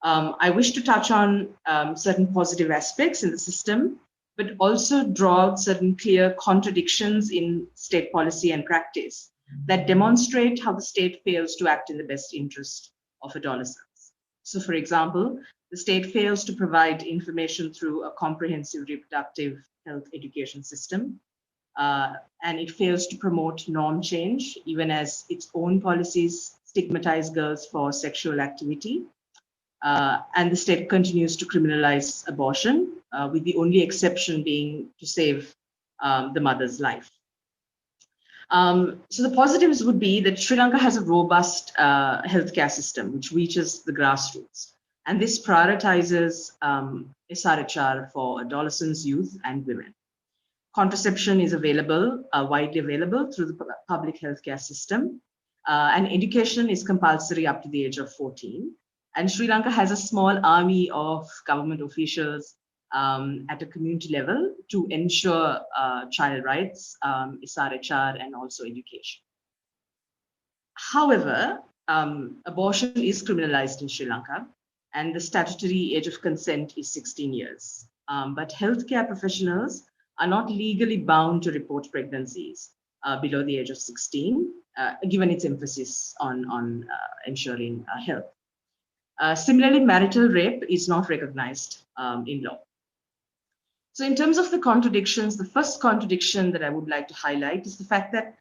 I wish to touch on certain positive aspects in the system, but also draw certain clear contradictions in state policy and practice that demonstrate how the state fails to act in the best interest of adolescents. So, for example, the state fails to provide information through a comprehensive reproductive health education system, and it fails to promote norm change, even as its own policies stigmatize girls for sexual activity. And the state continues to criminalize abortion, with the only exception being to save the mother's life. So the positives would be that Sri Lanka has a robust healthcare system which reaches the grassroots. And this prioritizes SRHR for adolescents, youth, and women. Contraception is available, widely available through the public healthcare system. And education is compulsory up to the age of 14. And Sri Lanka has a small army of government officials at a community level to ensure child rights, SRHR, and also education. However, abortion is criminalized in Sri Lanka, and the statutory age of consent is 16 years. But healthcare professionals are not legally bound to report pregnancies below the age of 16, given its emphasis on ensuring health. Similarly, marital rape is not recognized in law. So in terms of the contradictions, the first contradiction that I would like to highlight is the fact that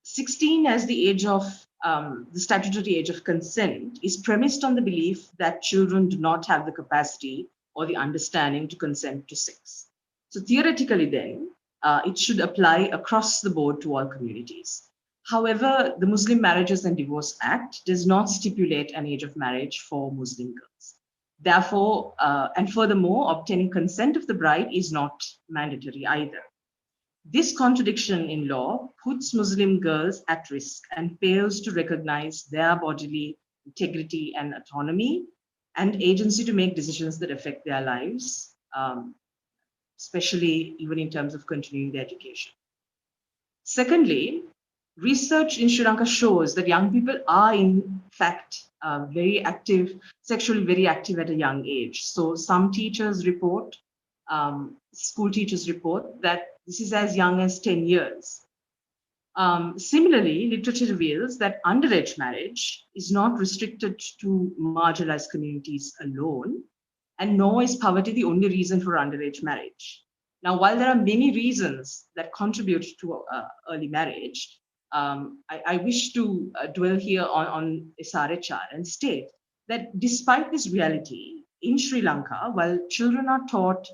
16 as the age of the statutory age of consent is premised on the belief that children do not have the capacity or the understanding to consent to sex. So theoretically then, it should apply across the board to all communities. However, the Muslim Marriages and Divorce Act does not stipulate an age of marriage for Muslim girls. Therefore, and furthermore, obtaining consent of the bride is not mandatory either. This contradiction in law puts Muslim girls at risk and fails to recognize their bodily integrity and autonomy and agency to make decisions that affect their lives, especially even in terms of continuing their education. Secondly, research in Sri Lanka shows that young people are in fact very active, sexually very active at a young age. So some teachers report, school teachers report that this is as young as 10 years. Similarly, literature reveals that underage marriage is not restricted to marginalized communities alone, and nor is poverty the only reason for underage marriage. Now, while there are many reasons that contribute to early marriage, I wish to dwell here on Shahariar and state that despite this reality, in Sri Lanka, while children are taught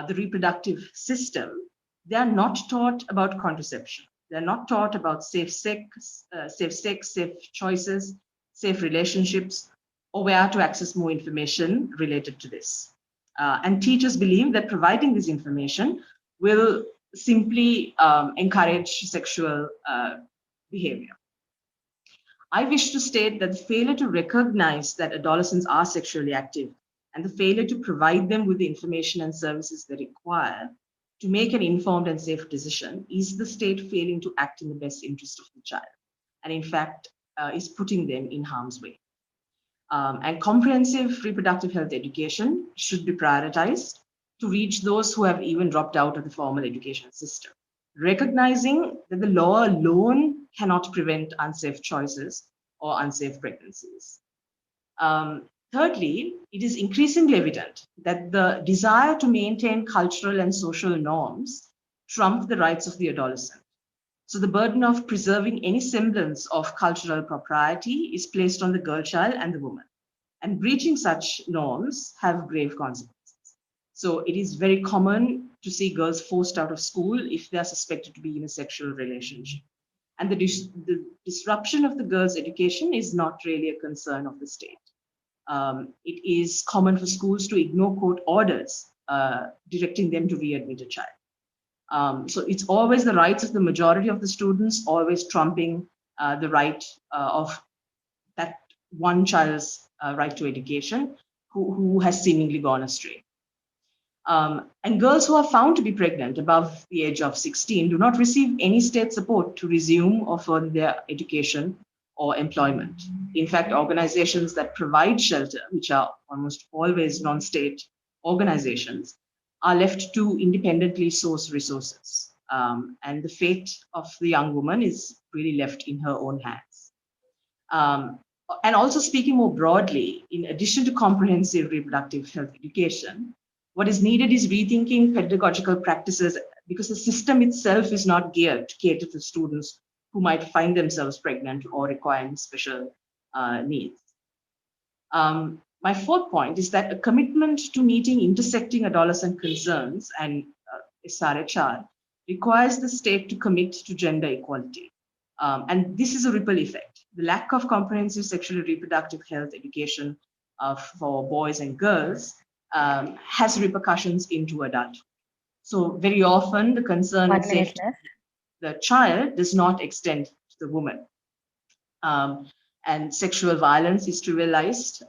the reproductive system, they are not taught about contraception. They're not taught about safe sex, safe choices, safe relationships, or where to access more information related to this. And teachers believe that providing this information will simply encourage sexual behavior. I wish to state that the failure to recognize that adolescents are sexually active and the failure to provide them with the information and services they require to make an informed and safe decision is the state failing to act in the best interest of the child, and in fact is putting them in harm's way. And comprehensive reproductive health education should be prioritized to reach those who have even dropped out of the formal education system, recognizing that the law alone cannot prevent unsafe choices or unsafe pregnancies. Thirdly, it is increasingly evident that the desire to maintain cultural and social norms trump the rights of the adolescent. So the burden of preserving any semblance of cultural propriety is placed on the girl child and the woman. And breaching such norms have grave consequences. So it is very common to see girls forced out of school if they are suspected to be in a sexual relationship. And the disruption of the girls' education is not really a concern of the state. It is common for schools to ignore court orders directing them to readmit a child. So it's always the rights of the majority of the students, always trumping the right of that one child's right to education who has seemingly gone astray. And girls who are found to be pregnant above the age of 16 do not receive any state support to resume or further their education or employment. In fact, organizations that provide shelter, which are almost always non-state organizations, are left to independently source resources. And the fate of the young woman is really left in her own hands. And also speaking more broadly, in addition to comprehensive reproductive health education, what is needed is rethinking pedagogical practices because the system itself is not geared to cater to students who might find themselves pregnant or requiring special needs. My fourth point is that a commitment to meeting intersecting adolescent concerns and Shahariar requires the state to commit to gender equality. And this is a ripple effect. The lack of comprehensive sexual and reproductive health education for boys and girls has repercussions into adulthood. So very often the concern and safety of the child does not extend to the woman. And sexual violence is trivialized,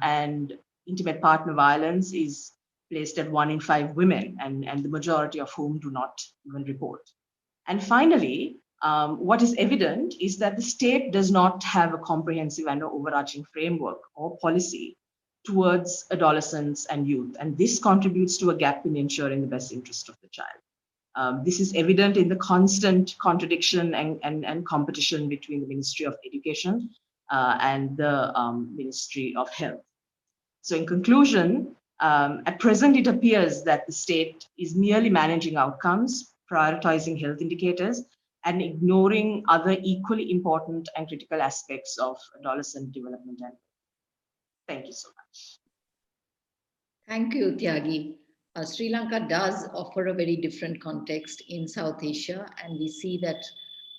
and intimate partner violence is placed at 1 in 5 women, and the majority of whom do not even report. And finally, what is evident is that the state does not have a comprehensive and overarching framework or policy towards adolescents and youth. And this contributes to a gap in ensuring the best interest of the child. This is evident in the constant contradiction and competition between the Ministry of Education and the Ministry of Health. So in conclusion, at present, it appears that the state is merely managing outcomes, prioritizing health indicators, and ignoring other equally important and critical aspects of adolescent development. Thank you so much. Thank you, Thiagi. Sri Lanka does offer a very different context in South Asia, and we see that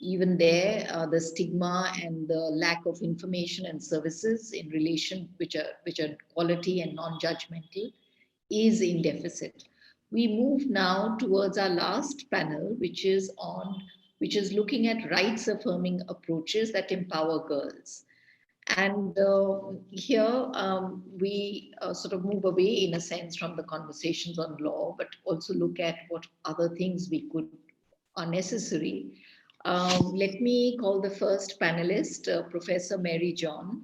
even there, the stigma and the lack of information and services in relation, which are quality and non-judgmental, is in deficit. We move now towards our last panel, which is looking at rights affirming approaches that empower girls. And here we sort of move away, in a sense, from the conversations on law, but also look at what other things are necessary. Let me call the first panelist, Professor Mary John.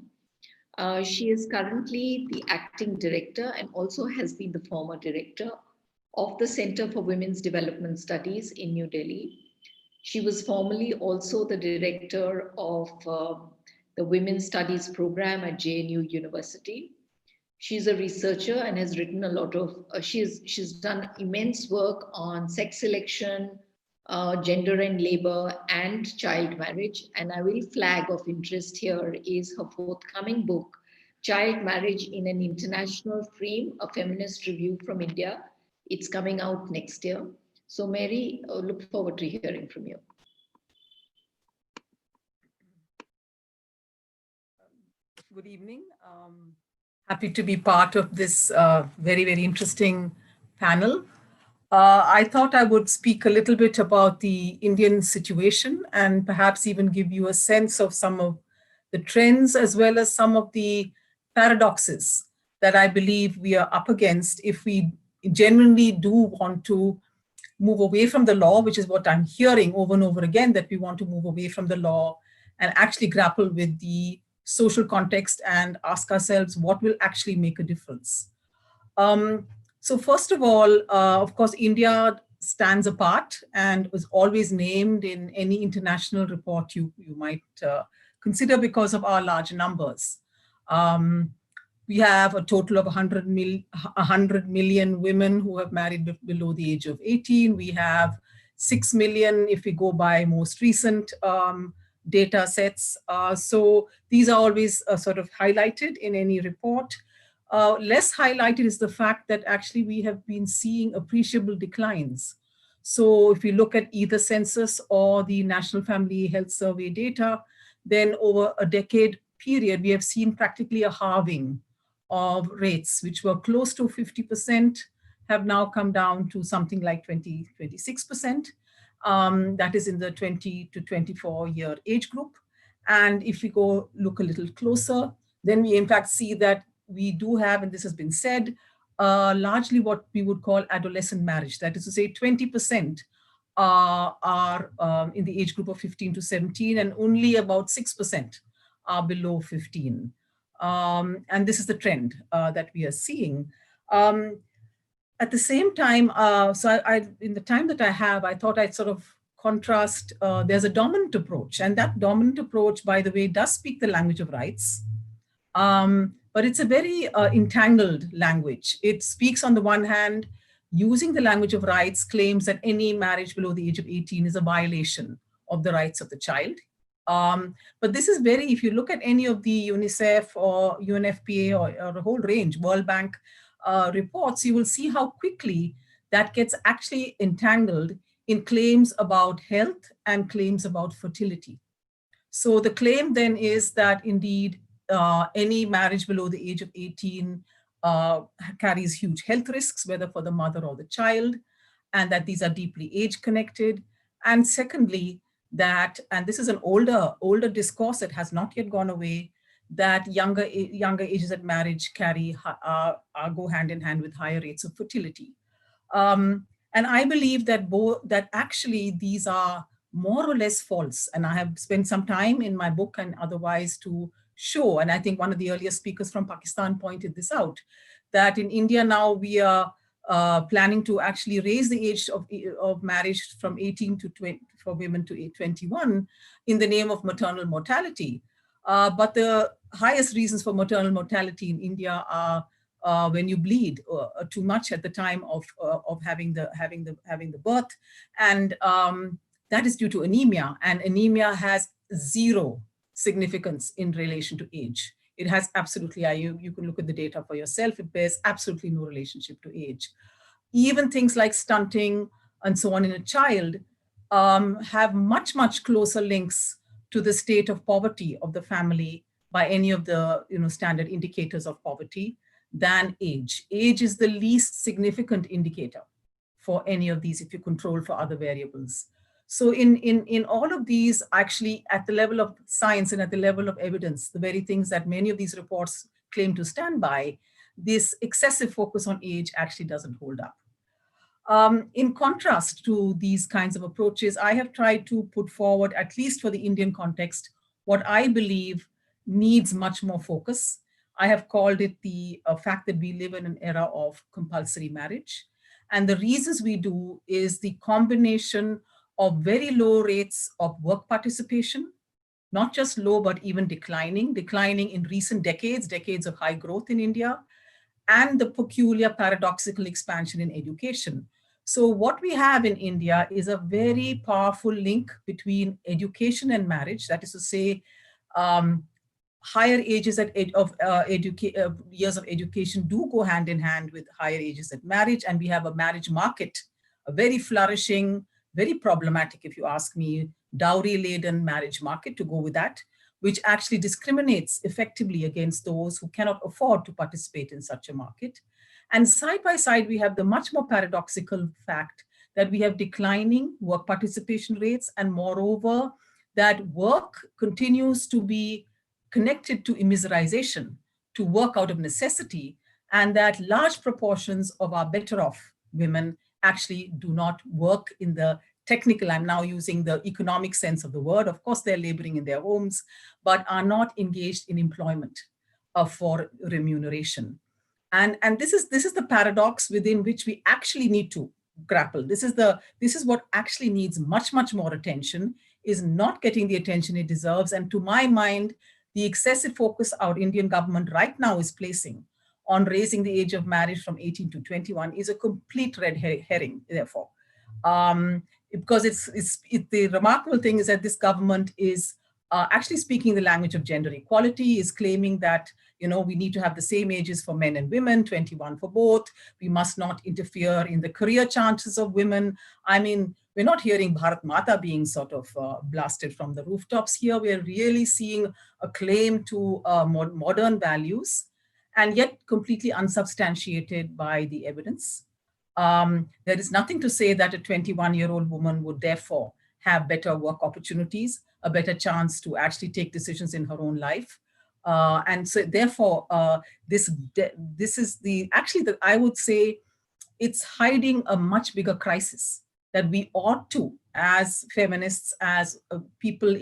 She is currently the acting director and also has been the former director of the Center for Women's Development Studies in New Delhi. She was formerly also the director of the Women's Studies program at JNU University. She's a researcher and has written a lot of, she's done immense work on sex selection, gender and labor, and child marriage. And I will flag of interest here is her forthcoming book, Child Marriage in an International Frame, a feminist review from India. It's coming out next year. So Mary, look forward to hearing from you. Good evening. Happy to be part of this very, very interesting panel. I thought I would speak a little bit about the Indian situation and perhaps even give you a sense of some of the trends as well as some of the paradoxes that I believe we are up against if we genuinely do want to move away from the law, which is what I'm hearing over and over again, that we want to move away from the law and actually grapple with the social context and ask ourselves what will actually make a difference. So first of all, of course, India stands apart and was always named in any international report you might consider because of our large numbers. We have a total of 100 million women who have married below the age of 18. We have 6 million if we go by most recent data sets. So these are always sort of highlighted in any report. Less highlighted is the fact that actually we have been seeing appreciable declines. So if you look at either census or the National Family Health Survey data, then over a decade period, we have seen practically a halving of rates, which were close to 50%, have now come down to something like 26%. That is in the 20 to 24 year age group. And if we go look a little closer, then we in fact see that we do have, and this has been said, largely what we would call adolescent marriage. That is to say 20% are in the age group of 15 to 17 and only about 6% are below 15. And this is the trend that we are seeing. At the same time, in the time that I have, I thought I'd sort of contrast, there's a dominant approach, and that dominant approach, by the way, does speak the language of rights, but it's a very entangled language. It speaks on the one hand, using the language of rights, claims that any marriage below the age of 18 is a violation of the rights of the child. But this is very, if you look at any of the UNICEF or UNFPA or a whole range, World Bank reports, you will see how quickly that gets actually entangled in claims about health and claims about fertility. So the claim then is that indeed any marriage below the age of 18 carries huge health risks, whether for the mother or the child, and that these are deeply age connected. And secondly, that, and this is an older discourse that has not yet gone away, that younger ages at marriage go hand in hand with higher rates of fertility. And I believe that that actually these are more or less false. And I have spent some time in my book and otherwise to show, and I think one of the earlier speakers from Pakistan pointed this out, that in India now we are planning to actually raise the age of marriage from 18 to 20 for women to 21 in the name of maternal mortality. But the highest reasons for maternal mortality in India are when you bleed too much at the time of having the birth, and that is due to anemia. And anemia has zero significance in relation to age. It has absolutely, you can look at the data for yourself, it bears absolutely no relationship to age. even things like stunting and so on in a child, have much, much closer links to the state of poverty of the family by any of the standard indicators of poverty than age. Age is the least significant indicator for any of these if you control for other variables. So in all of these, actually at the level of science and at the level of evidence, the very things that many of these reports claim to stand by, this excessive focus on age actually doesn't hold up. In contrast to these kinds of approaches, I have tried to put forward, at least for the Indian context, what I believe needs much more focus. I have called it the fact that we live in an era of compulsory marriage. And the reasons we do is the combination of very low rates of work participation, not just low, but even declining in recent decades of high growth in India, and the peculiar paradoxical expansion in education. So what we have in India is a very powerful link between education and marriage. That is to say, higher ages years of education do go hand in hand with higher ages at marriage. And we have a marriage market, a very flourishing, very problematic, if you ask me, dowry-laden marriage market, to go with that, which actually discriminates effectively against those who cannot afford to participate in such a market. And side by side, we have the much more paradoxical fact that we have declining work participation rates, and moreover, that work continues to be connected to immiserization, to work out of necessity, and that large proportions of our better off women actually do not work in the technical, I'm now using the economic sense of the word. Of course, they're laboring in their homes, but are not engaged in employment for remuneration. And this is the paradox within which we actually need to grapple. This is what actually needs much, much more attention, is not getting the attention it deserves. And to my mind, the excessive focus our Indian government right now is placing on raising the age of marriage from 18 to 21 is a complete red herring, therefore. Because the remarkable thing is that this government is actually speaking the language of gender equality, is claiming that we need to have the same ages for men and women, 21 for both. We must not interfere in the career chances of women. I mean, we're not hearing Bharat Mata being sort of blasted from the rooftops here. We're really seeing a claim to modern values, and yet completely unsubstantiated by the evidence. There is nothing to say that a 21-year-old woman would therefore have better work opportunities, a better chance to actually take decisions in her own life. And so therefore, this is I would say it's hiding a much bigger crisis that we ought to, as feminists, as people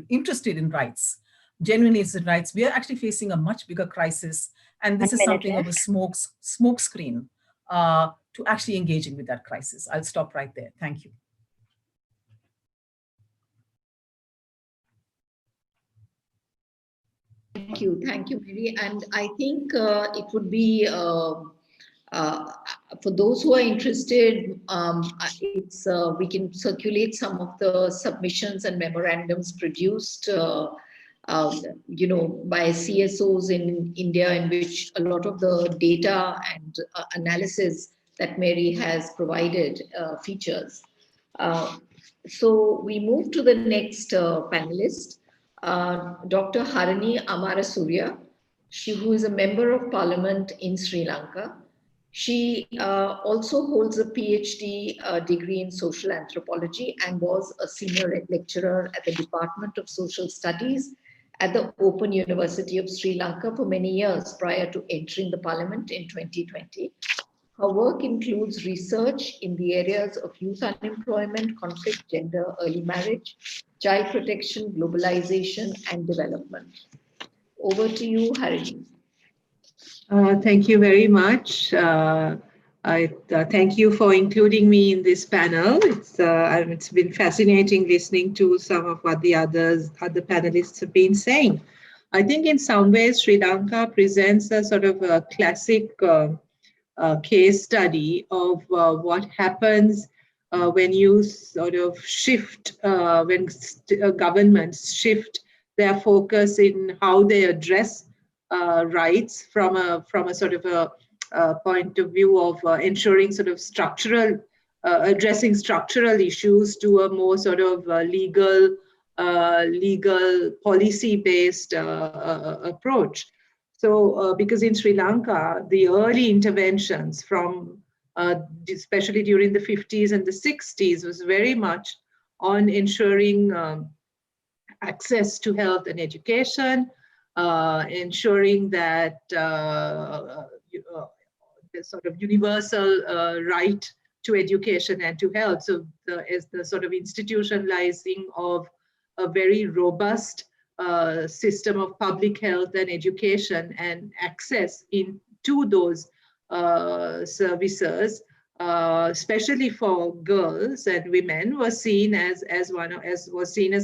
interested in rights, genuinely interested in rights, we are actually facing a much bigger crisis. And this is something of a smoke screen to actually engaging with that crisis. I'll stop right there. Thank you. Thank you, Mary. And I think it would be, for those who are interested, we can circulate some of the submissions and memorandums produced by CSOs in India, in which a lot of the data and analysis that Mary has provided features. So we move to the next panelist, Dr. Harini Amarasuriya, who is a member of Parliament in Sri Lanka. She also holds a PhD degree in social anthropology and was a senior lecturer at the Department of Social Studies at the Open University of Sri Lanka for many years prior to entering the Parliament in 2020. Her work includes research in the areas of youth unemployment, conflict, gender, early marriage, child protection, globalization, and development. Over to you, Harini. Thank you very much. I thank you for including me in this panel. It's been fascinating listening to some of what the other panelists have been saying. I think in some ways Sri Lanka presents a sort of a classic case study of what happens when you sort of shift, when governments shift their focus in how they address rights from a sort of point of view of ensuring sort of addressing structural issues to a more sort of legal policy-based approach. So because in Sri Lanka, the early interventions from especially during the 50s and the 60s was very much on ensuring access to health and education, ensuring that the sort of universal right to education and to health. So as the sort of institutionalizing of a very robust system of public health and education and access into those services, especially for girls and women, was seen as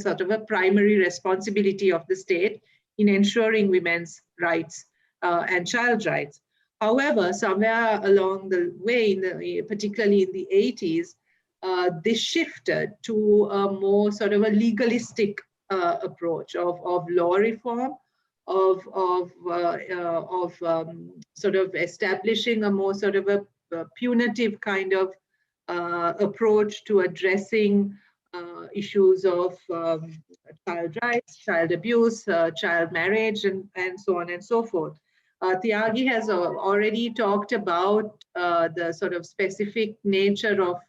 sort of a primary responsibility of the state in ensuring women's rights and child rights. However, somewhere along the way, particularly in the 80s, this shifted to a more sort of a legalistic approach of law reform, of sort of establishing a more sort of a punitive kind of approach to addressing issues of child rights, child abuse, child marriage, and so on and so forth. Thiagi has already talked about the sort of specific nature of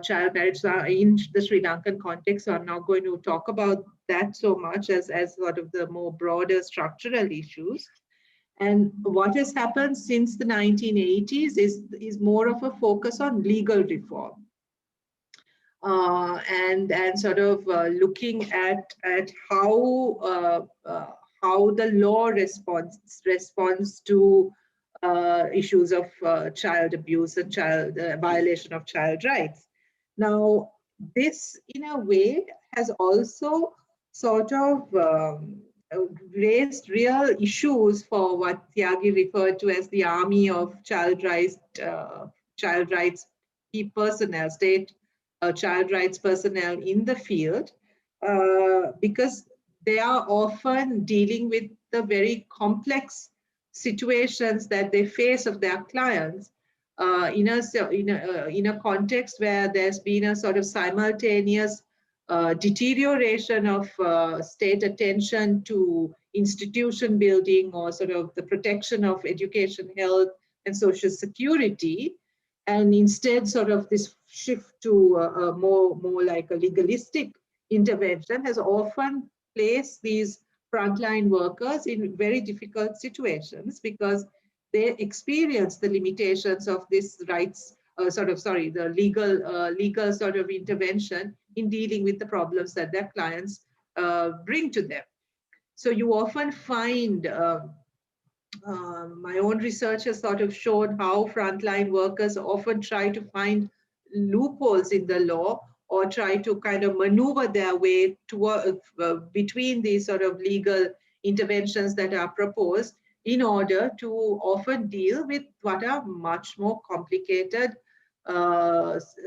child marriage in the Sri Lankan context, so I'm not going to talk about that so much as sort of the more broader structural issues. And what has happened since the 1980s is more of a focus on legal reform. And sort of looking at how the law responds to issues of child abuse and violation of child rights. Now, this in a way has also sort of raised real issues for what Thiagi referred to as the army of child rights personnel, state child rights personnel in the field, because they are often dealing with the very complex situations that they face of their clients in a context where there's been a sort of simultaneous deterioration of state attention to institution building or sort of the protection of education, health, and social security, and instead sort of this shift to more like a legalistic intervention has often placed these frontline workers in very difficult situations because they experience the limitations of this rights, the legal sort of intervention in dealing with the problems that their clients bring to them. So you often find, my own research has sort of shown how frontline workers often try to find loopholes in the law or try to kind of maneuver their way toward, between these sort of legal interventions that are proposed in order to often deal with what are much more complicated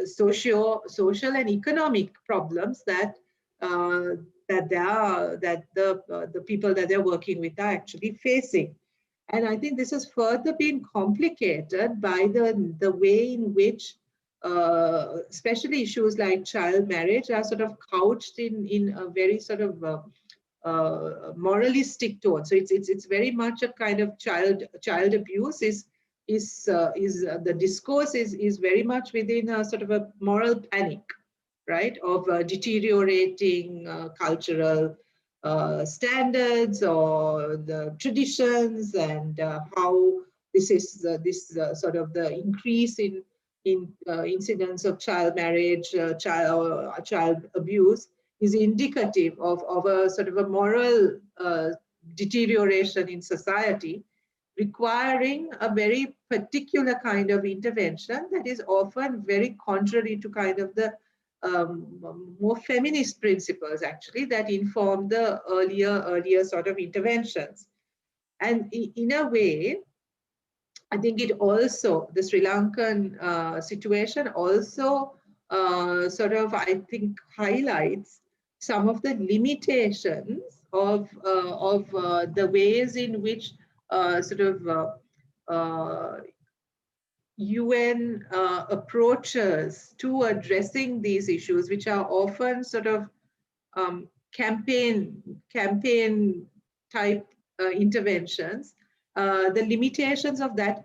social and economic problems that the people that they're working with are actually facing. And I think this has further been complicated by the way in which especially issues like child marriage are sort of couched in a very sort of moralistic tone. So it's very much a kind of child abuse is the discourse is very much within a sort of a moral panic, right, of deteriorating cultural standards or the traditions, and how this is sort of the increase in incidents of child marriage, child abuse is indicative of a sort of a moral deterioration in society, requiring a very particular kind of intervention that is often very contrary to kind of the more feminist principles actually that inform the earlier sort of interventions. And in a way, I think it also, the Sri Lankan situation also sort of, I think, highlights some of the limitations of the ways in which UN approaches to addressing these issues, which are often sort of campaign type interventions, the limitations of that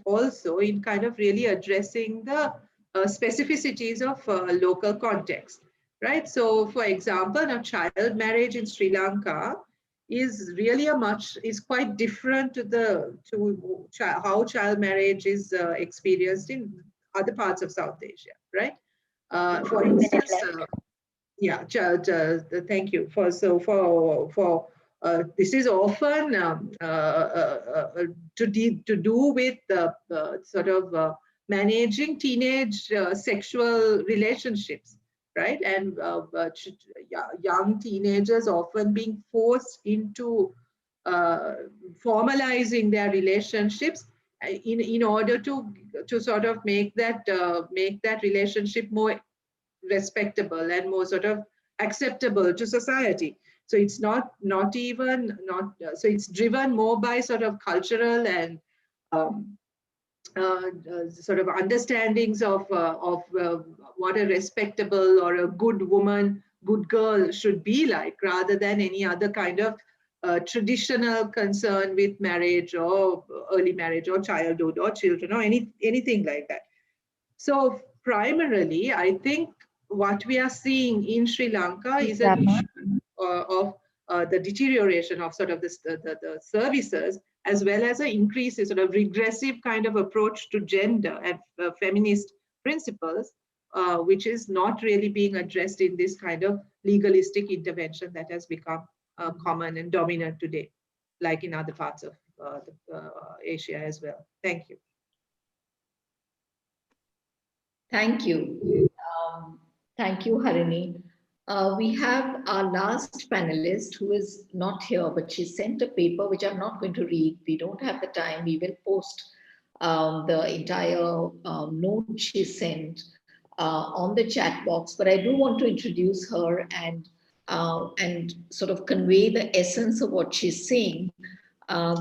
also in kind of really addressing the specificities of local context, right? So, for example, now child marriage in Sri Lanka is really is quite different to how child marriage is experienced in other parts of South Asia, right? For instance, yeah, thank you. This is often to do with sort of managing teenage sexual relationships, right? And young teenagers often being forced into formalizing their relationships in order to sort of make that relationship more respectable and more sort of acceptable to society. So it's so it's driven more by sort of cultural and sort of understandings of what a respectable or a good woman, good girl should be like, rather than any other kind of traditional concern with marriage or early marriage or childhood or children or anything like that. So primarily, I think what we are seeing in Sri Lanka is an issue of the deterioration of sort of the services, as well as an increase in sort of regressive kind of approach to gender and feminist principles, which is not really being addressed in this kind of legalistic intervention that has become common and dominant today, like in other parts of Asia as well. Thank you. Thank you. Thank you, Harini. We have our last panelist who is not here, but she sent a paper which I'm not going to read. We don't have the time. We will post the entire note she sent on the chat box. But I do want to introduce her and sort of convey the essence of what she's saying.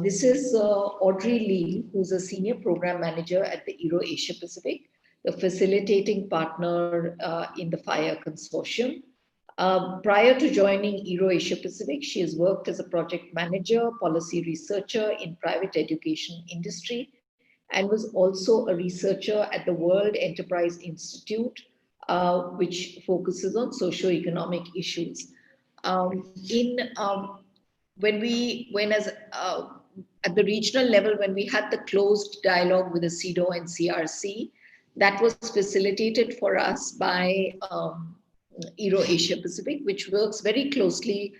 This is Audrey Lee, who's a senior program manager at the Euro Asia Pacific, the facilitating partner in the FIRE consortium. Prior to joining Euro Asia Pacific, she has worked as a project manager, policy researcher in private education industry, and was also a researcher at the World Enterprise Institute, which focuses on socio-economic issues. At the regional level, when we had the closed dialogue with the CEDAW and CRC, that was facilitated for us by Euro Asia Pacific, which works very closely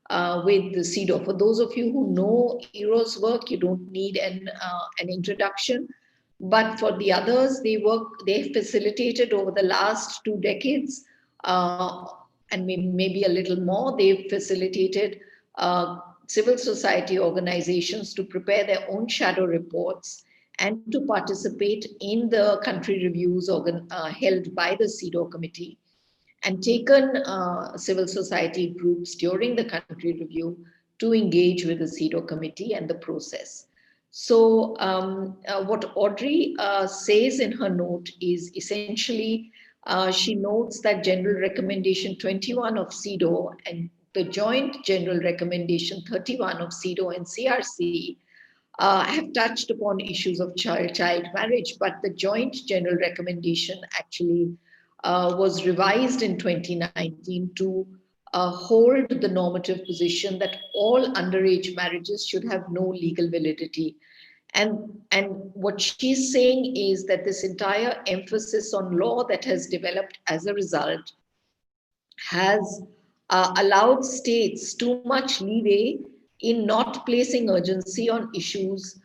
with the CEDAW. For those of you who know Euro's work, you don't need an introduction. But for the others, they facilitated over the last 2 decades, and maybe a little more, they've facilitated civil society organizations to prepare their own shadow reports and to participate in the country reviews held by the CEDAW committee, and taken civil society groups during the country review to engage with the CEDAW committee and the process. So what Audrey says in her note is essentially, she notes that General Recommendation 21 of CEDAW and the Joint General Recommendation 31 of CEDAW and CRC have touched upon issues of child marriage, but the Joint General Recommendation actually was revised in 2019 to hold the normative position that all underage marriages should have no legal validity. And what she's saying is that this entire emphasis on law that has developed as a result has allowed states too much leeway in not placing urgency on issues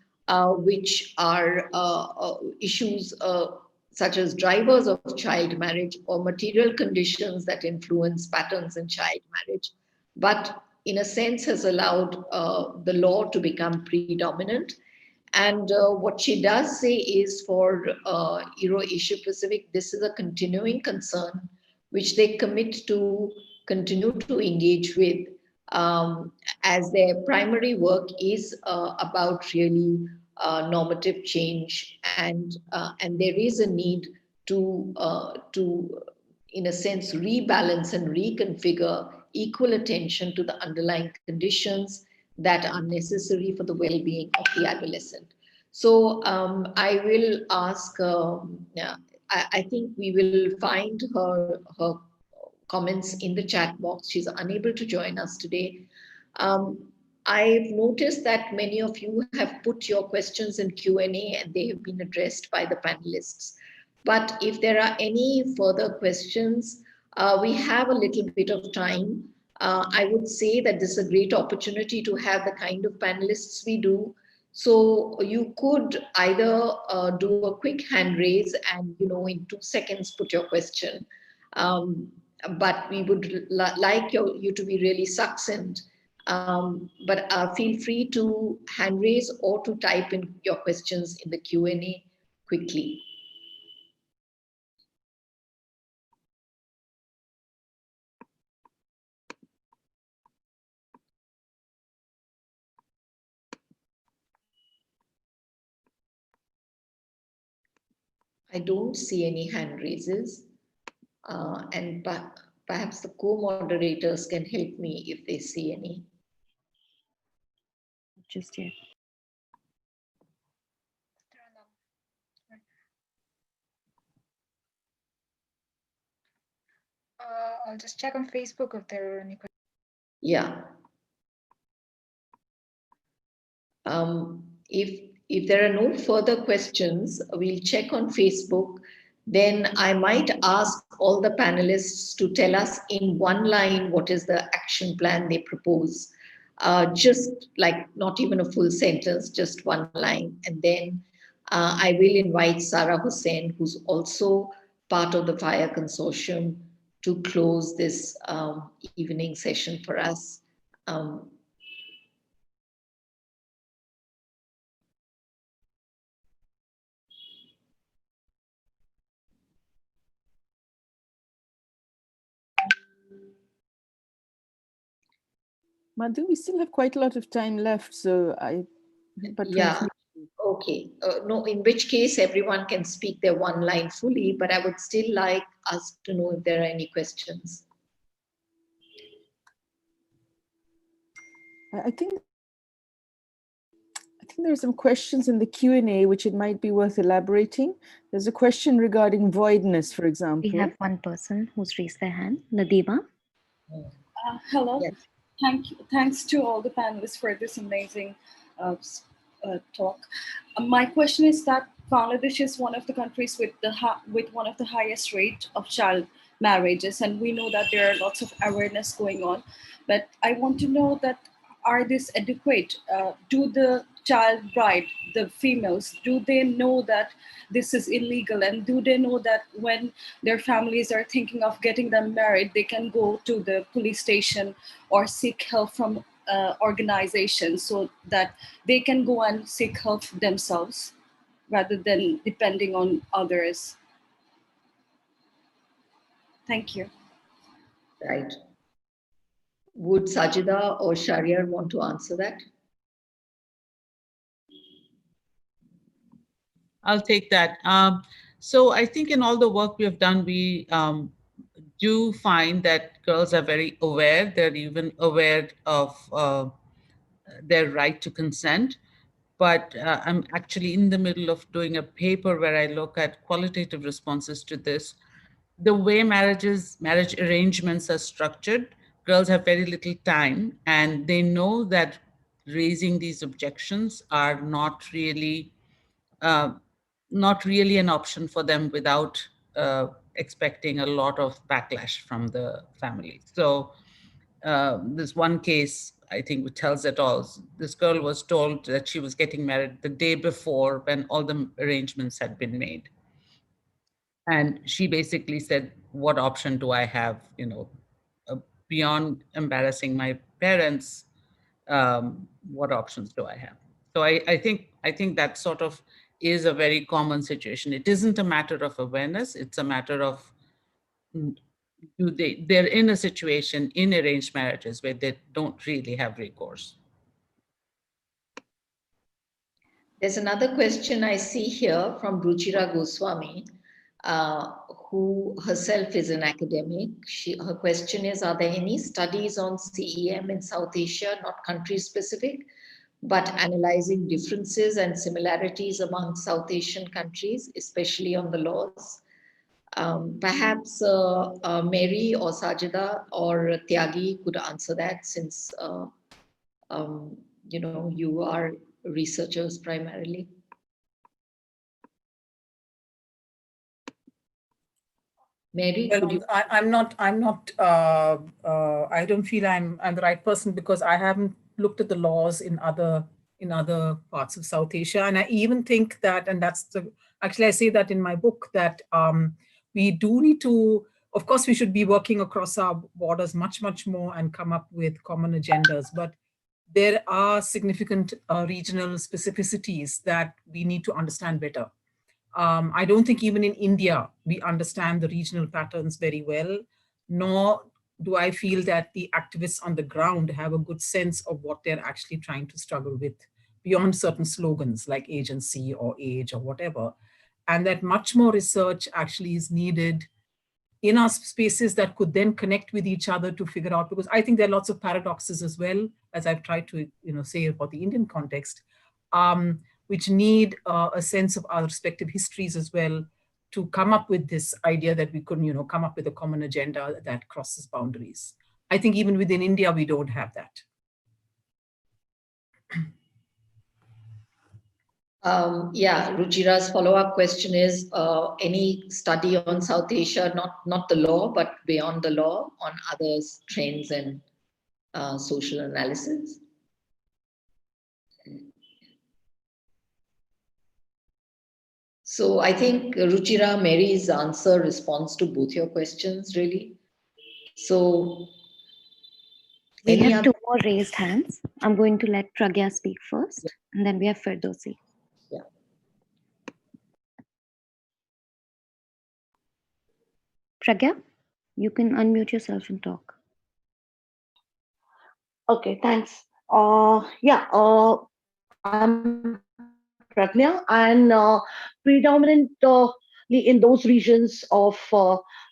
which are issues such as drivers of child marriage or material conditions that influence patterns in child marriage, but in a sense has allowed the law to become predominant. And what she does say is for Euro Asia Pacific, this is a continuing concern which they commit to continue to engage with, as their primary work is about really normative change, and there is a need to in a sense rebalance and reconfigure equal attention to the underlying conditions that are necessary for the well-being of the adolescent. So I will ask. Yeah, I think we will find her comments in the chat box. She's unable to join us today. I've noticed that many of you have put your questions in Q&A and they have been addressed by the panelists. But if there are any further questions, we have a little bit of time. I would say that this is a great opportunity to have the kind of panelists we do. So you could either do a quick hand raise and, in 2 seconds put your question. But we would like you to be really succinct. But feel free to hand raise or to type in your questions in the Q&A quickly. I don't see any hand raises, and perhaps the co-moderators can help me if they see any. Just yet. I'll just check on Facebook if there are any questions. Yeah. If there are no further questions, we'll check on Facebook. Then I might ask all the panelists to tell us in one line what is the action plan they propose. Just like not even a full sentence, just one line. And then I will invite Sarah Hussain, who's also part of the FIRE Consortium, to close this evening session for us. Madhu, we still have quite a lot of time left, so yeah. Okay. No, in which case everyone can speak their one line fully, but I would still like us to know if there are any questions. I think there are some questions in the Q&A which it might be worth elaborating. There's a question regarding voidness, for example. We have one person who's raised their hand, Nadima. Hello. Yes. Thanks to all the panelists for this amazing talk. My question is that Bangladesh is one of the countries with one of the highest rate of child marriages, and we know that there are lots of awareness going on. But I want to know that, are these adequate? Do the child bride, the females, do they know that this is illegal, and do they know that when their families are thinking of getting them married, they can go to the police station or seek help from organizations so that they can go and seek help themselves rather than depending on others? Thank you. Right. Would Sajeda or Shahriar want to answer that? I'll take that. So I think in all the work we have done, we do find that girls are very aware. They're even aware of their right to consent. But I'm actually in the middle of doing a paper where I look at qualitative responses to this. The way marriage arrangements are structured, girls have very little time, and they know that raising these objections are not really an option for them without expecting a lot of backlash from the family. So this one case, I think, which tells it all. This girl was told that she was getting married the day before when all the arrangements had been made. And she basically said, what option do I have, beyond embarrassing my parents? What options do I have? So I think that sort of is a very common situation. It isn't a matter of awareness. It's a matter of they're in a situation in arranged marriages where they don't really have recourse. There's another question I see here from Ruchira Goswami, who herself is an academic. Her question is, are there any studies on CEM in South Asia, not country specific, but analyzing differences and similarities among South Asian countries, especially on the laws? Perhaps Mary or Sajeda or Tyagi could answer that, since you are researchers primarily. Mary, Well, could you? I'm not. I don't feel I'm the right person because I haven't looked at the laws in other parts of South Asia, and I even think that, and that's the actually I say that in my book, that we do need to. Of course, we should be working across our borders much more and come up with common agendas, but there are significant regional specificities that we need to understand better. I don't think even in India, we understand the regional patterns very well, nor do I feel that the activists on the ground have a good sense of what they're actually trying to struggle with beyond certain slogans like agency or age or whatever. And that much more research actually is needed in our spaces that could then connect with each other to figure out, because I think there are lots of paradoxes as well, as I've tried to say about the Indian context, which need a sense of our respective histories as well to come up with this idea that we could come up with a common agenda that crosses boundaries. I think even within India, we don't have that. Yeah, Ruchira's follow-up question is, any study on South Asia, not the law, but beyond the law, on other trends and social analysis? So I think Ruchira, Mary's answer responds to both your questions, really. So We have two more raised hands. I'm going to let Pragya speak first, and then we have Ferdowsi. Yeah. Pragya, you can unmute yourself and talk. Okay, thanks. I'm Pragya, and predominantly in those regions of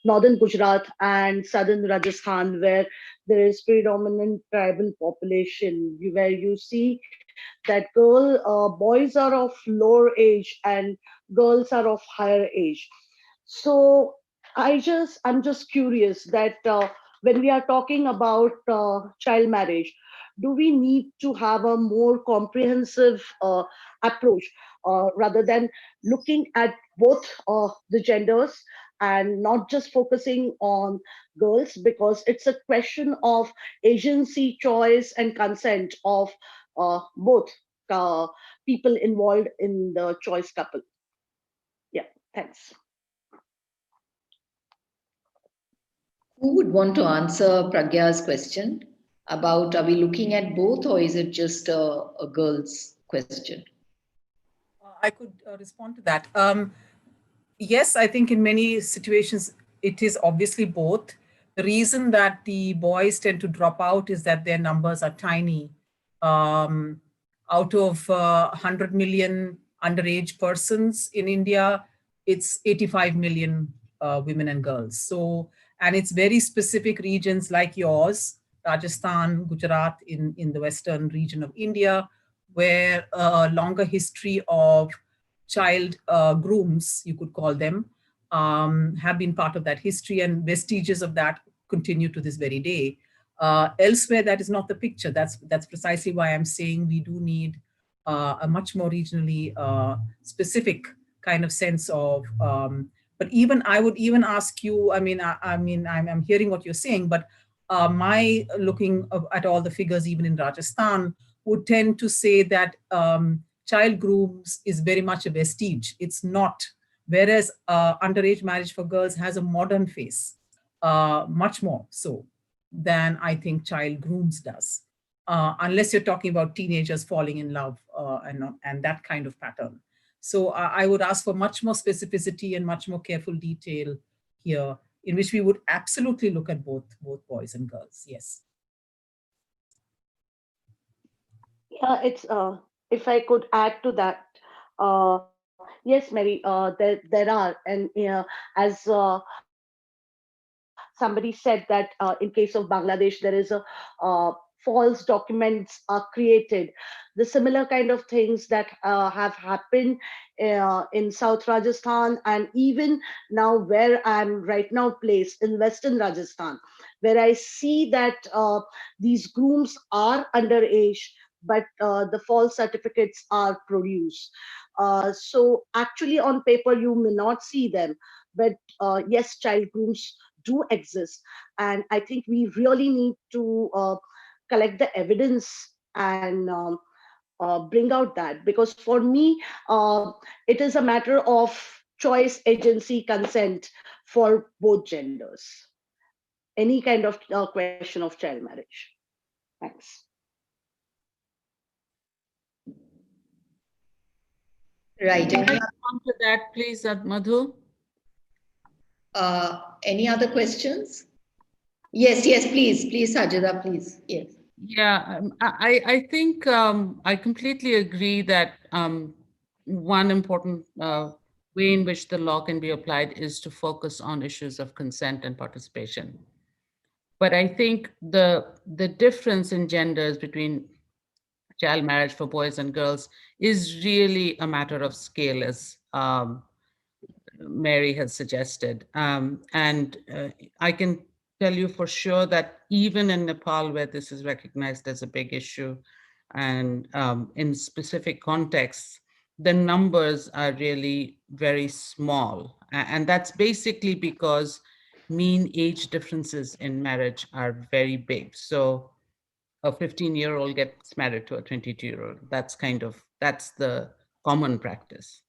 northern Gujarat and southern Rajasthan, where there is predominant tribal population, where you see that boys are of lower age and girls are of higher age. So I'm just curious that when we are talking about child marriage, do we need to have a more comprehensive approach rather than looking at both the genders and not just focusing on girls, because it's a question of agency, choice, and consent of both people involved in the choice couple. Yeah, thanks. Who would want to answer Pragya's question about, are we looking at both, or is it just a girl's question? I could respond to that. Yes, I think in many situations, it is obviously both. The reason that the boys tend to drop out is that their numbers are tiny. Out of 100 million underage persons in India, it's 85 million women and girls. So, and it's very specific regions like yours, Rajasthan, Gujarat, in the western region of India, where a longer history of child grooms, you could call them, have been part of that history, and vestiges of that continue to this very day. Elsewhere, that is not the picture. That's precisely why I'm saying we do need a much more regionally specific kind of sense of. But even I would even ask you. I'm hearing what you're saying, but my looking at all the figures, even in Rajasthan, would tend to say that child grooms is very much a vestige. It's not. Whereas underage marriage for girls has a modern face, much more so than I think child grooms does, unless you're talking about teenagers falling in love and that kind of pattern. So I would ask for much more specificity and much more careful detail here, in which we would absolutely look at both boys and girls. Yes. Yeah, it's if I could add to that, yes, Mary, there are, and as somebody said that in case of Bangladesh, there is false documents are created. The similar kind of things that have happened in South Rajasthan, and even now where I'm right now placed in Western Rajasthan, where I see that these grooms are underage, but the false certificates are produced. So actually, on paper, you may not see them, but yes, child grooms do exist, and I think we really need to collect the evidence and bring out that, because for me, it is a matter of choice, agency, consent for both genders. Any kind of question of child marriage. Thanks. Right. Can I respond to that, please, Madhu? Any other questions? Yes, yes, please, Sajeda, please. Yes. Yeah, I think I completely agree that one important way in which the law can be applied is to focus on issues of consent and participation. But I think the difference in genders between child marriage for boys and girls is really a matter of scale, as Mary has suggested. And I can tell you for sure that even in Nepal, where this is recognized as a big issue, and in specific contexts, the numbers are really very small. And that's basically because mean age differences in marriage are very big. So a 15-year-old gets married to a 22-year-old. That's the common practice.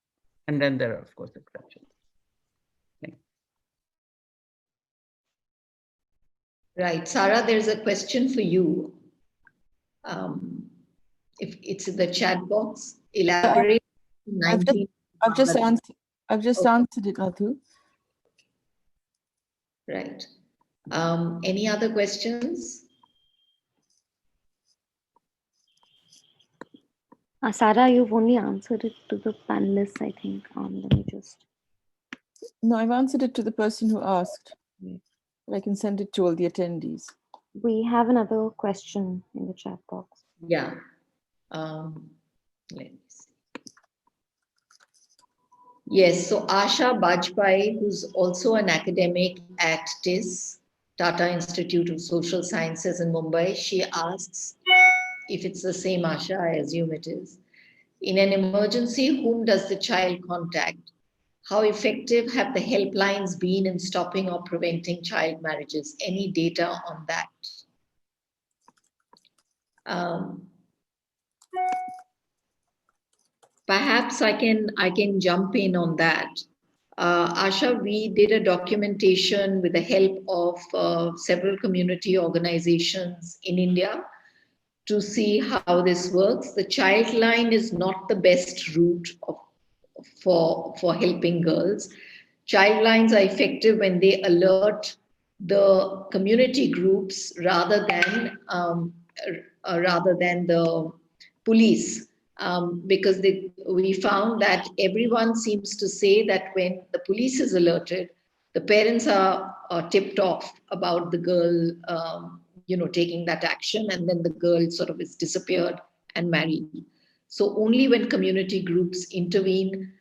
And then there are, of course, exceptions. Right. Sarah, there's a question for you. If it's in the chat box, elaborate. I've just answered. I've just answered it, Madhu. Right. Any other questions? Sarah, you've only answered it to the panelists, I think. Let me just. No, I've answered it to the person who asked. But I can send it to all the attendees. We have another question in the chat box. Yeah. Let me see. Yes, so Asha Bajpai, who's also an academic at TIS, Tata Institute of Social Sciences in Mumbai, she asks, if it's the same Asha, I assume it is, in an emergency, whom does the child contact? How effective have the helplines been in stopping or preventing child marriages? Any data on that? Perhaps I can jump in on that. Asha, we did a documentation with the help of several community organizations in India to see how this works. The child line is not the best route for helping girls. Child lines are effective when they alert the community groups rather than the police, because we found that everyone seems to say that when the police is alerted, the parents are tipped off about the girl, taking that action, and then the girl sort of is disappeared and married. So only when community groups intervene,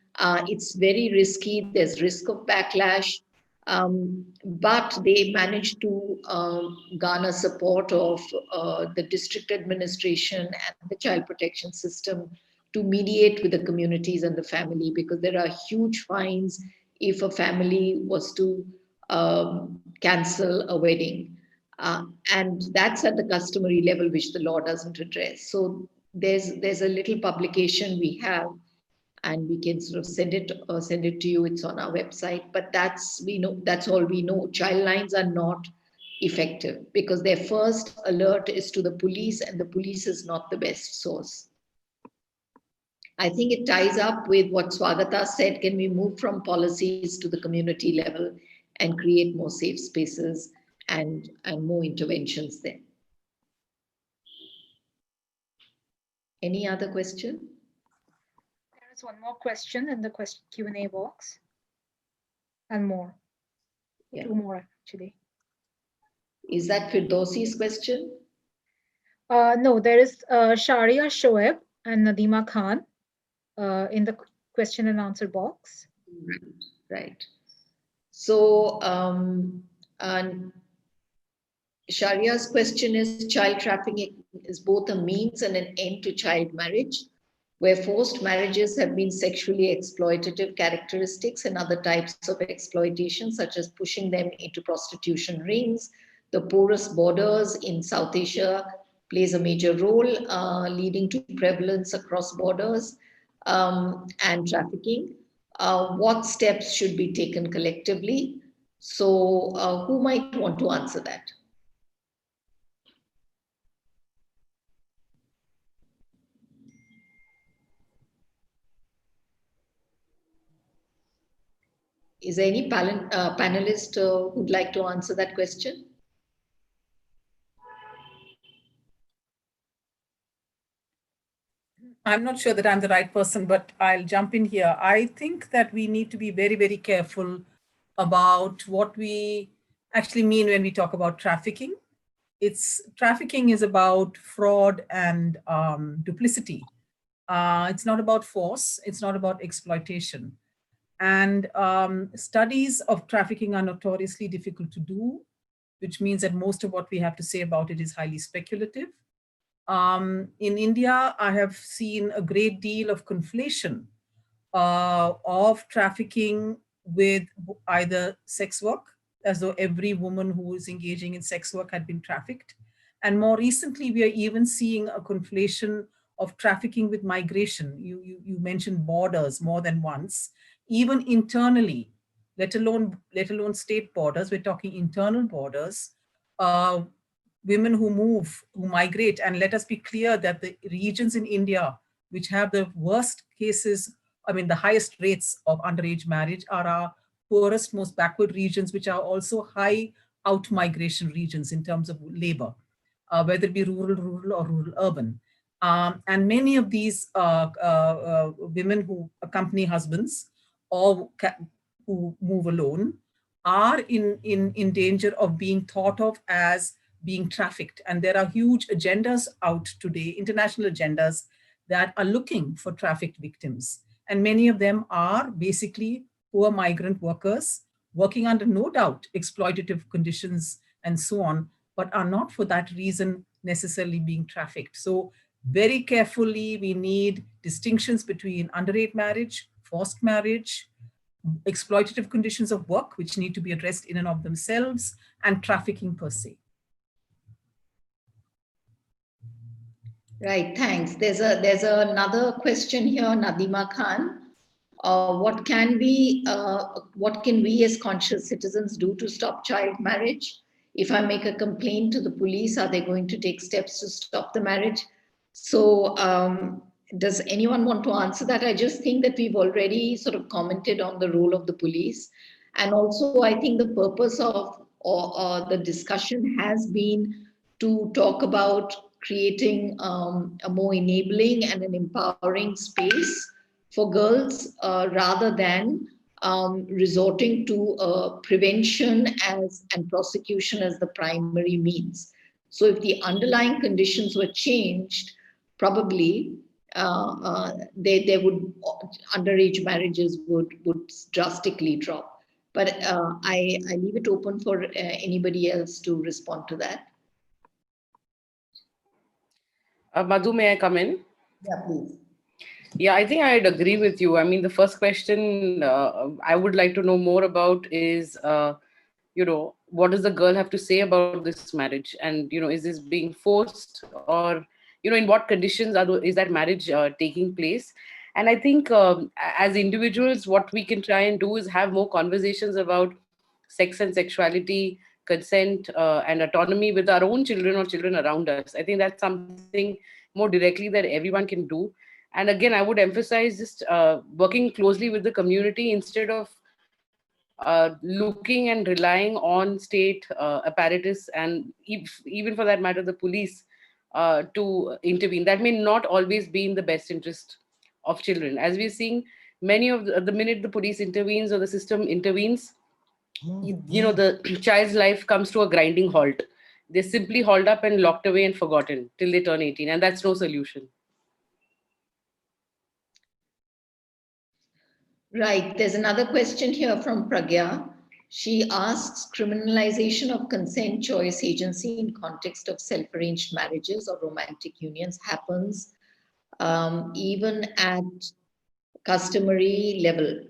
it's very risky. There's risk of backlash, but they managed to garner support of the district administration and the child protection system to mediate with the communities and the family, because there are huge fines if a family was to cancel a wedding. And that's at the customary level, which the law doesn't address. So there's a little publication we have, and we can sort of send it to you. It's on our website. But that's all we know. Child lines are not effective because their first alert is to the police, and the police is not the best source. I think it ties up with what Swagata said. Can we move from policies to the community level and create more safe spaces and more interventions there? Any other question? There is one more question in the Q&A box. And more. Yeah. 2 more actually. Is that Firdausi's question? No, there is Sharia Shoaib and Nadima Khan in the question and answer box. Right. So, Sharia's question is, child trafficking is both a means and an end to child marriage, where forced marriages have been sexually exploitative characteristics and other types of exploitation, such as pushing them into prostitution rings. The porous borders in South Asia plays a major role, leading to prevalence across borders and trafficking. What steps should be taken collectively? So, who might want to answer that? Is there any panelist who'd like to answer that question? I'm not sure that I'm the right person, but I'll jump in here. I think that we need to be very, very careful about what we actually mean when we talk about trafficking. Trafficking is about fraud and duplicity. It's not about force. It's not about exploitation. And studies of trafficking are notoriously difficult to do, which means that most of what we have to say about it is highly speculative. In India, I have seen a great deal of conflation of trafficking with either sex work, as though every woman who is engaging in sex work had been trafficked. And more recently, we are even seeing a conflation of trafficking with migration. You mentioned borders more than once, even internally, let alone state borders. We're talking internal borders. Women who migrate, and let us be clear that the regions in India which have the worst cases, the highest rates of underage marriage are our poorest, most backward regions, which are also high out-migration regions in terms of labor, whether it be rural or rural urban. And many of these women who accompany husbands or who move alone are in danger of being thought of as being trafficked. And there are huge agendas out today, international agendas, that are looking for trafficked victims. And many of them are basically poor migrant workers working under no doubt exploitative conditions and so on, but are not for that reason necessarily being trafficked. So very carefully, we need distinctions between underage marriage, forced marriage, exploitative conditions of work, which need to be addressed in and of themselves, and trafficking per se. Right, thanks. There's another question here, Nadima Khan. What can we as conscious citizens do to stop child marriage? If I make a complaint to the police, are they going to take steps to stop the marriage? So does anyone want to answer that? I just think that we've already sort of commented on the role of the police. And also, I think the purpose of the discussion has been to talk about creating a more enabling and an empowering space for girls rather than resorting to prevention and prosecution as the primary means. So if the underlying conditions were changed, probably they would, underage marriages would drastically drop. But I leave it open for anybody else to respond to that. Madhu, may I come in? Yeah, please. Yeah, I think I'd agree with you. I mean, the first question I would like to know more about is, what does the girl have to say about this marriage? And, is this being forced, or, in what conditions is that marriage taking place? And I think as individuals, what we can try and do is have more conversations about sex and sexuality, consent, and autonomy with our own children or children around us. I think that's something more directly that everyone can do. And again, I would emphasize just working closely with the community instead of looking and relying on state apparatus and even for that matter, the police to intervene. That may not always be in the best interest of children. As we're seeing, many of the minute the police intervenes or the system intervenes, the child's life comes to a grinding halt. They're simply hauled up and locked away and forgotten till they turn 18, and that's no solution. Right. There's another question here from Pragya. She asks, criminalization of consent, choice, agency in context of self-arranged marriages or romantic unions happens even at customary level,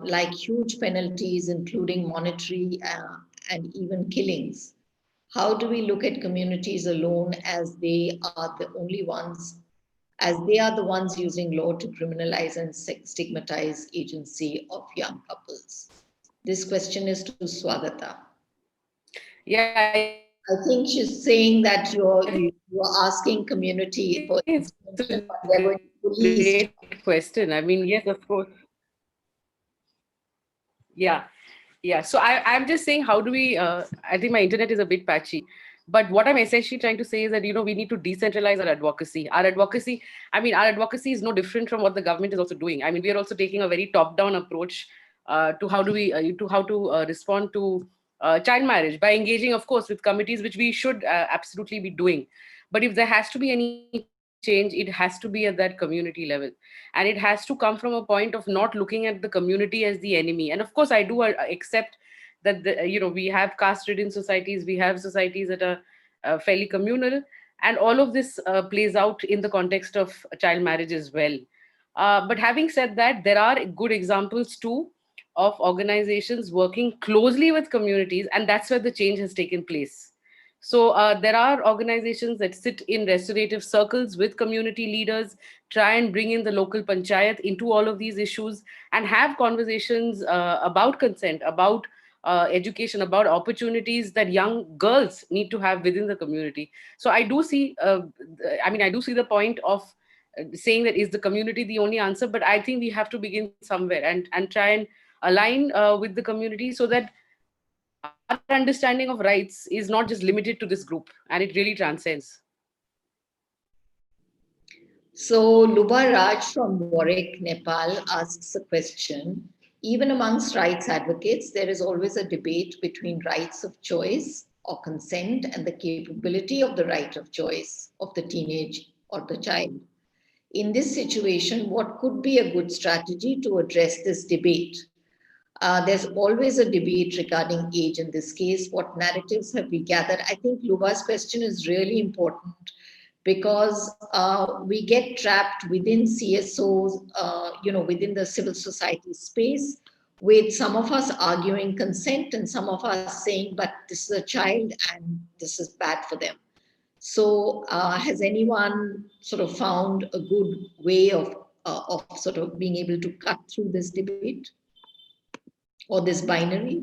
like huge penalties, including monetary and even killings. How do we look at communities alone as they are the only ones, as they are the ones using law to criminalize and stigmatize agency of young couples? This question is to Swagata. Yeah, I think she's saying that you're asking community for intervention, but they're going to police. Great question. I mean, yes, of course. Yeah. Yeah. So I'm just saying, how do we, I think my internet is a bit patchy. But what I'm essentially trying to say is that, we need to decentralize our advocacy. Our advocacy is no different from what the government is also doing. I mean, we are also taking a very top-down approach to how to respond to child marriage by engaging, of course, with committees, which we should absolutely be doing. But if there has to be any change, it has to be at that community level. And it has to come from a point of not looking at the community as the enemy. And of course, I do accept that we have caste-ridden societies, we have societies that are fairly communal, and all of this plays out in the context of child marriage as well. But having said that, there are good examples too of organizations working closely with communities, and that's where the change has taken place. So there are organizations that sit in restorative circles with community leaders, try and bring in the local panchayat into all of these issues, and have conversations about consent, about education, about opportunities that young girls need to have within the community. So I do see, I do see the point of saying that is the community the only answer, but I think we have to begin somewhere and try and align with the community so that our understanding of rights is not just limited to this group, and it really transcends. So Luba Raj from Warwick, Nepal asks a question. Even amongst rights advocates, there is always a debate between rights of choice or consent and the capability of the right of choice of the teenage or the child. In this situation, what could be a good strategy to address this debate? There's always a debate regarding age in this case. What narratives have we gathered? I think Luba's question is really important because we get trapped within CSOs, within the civil society space, with some of us arguing consent and some of us saying, but this is a child and this is bad for them. So has anyone sort of found a good way of sort of being able to cut through this debate or this binary?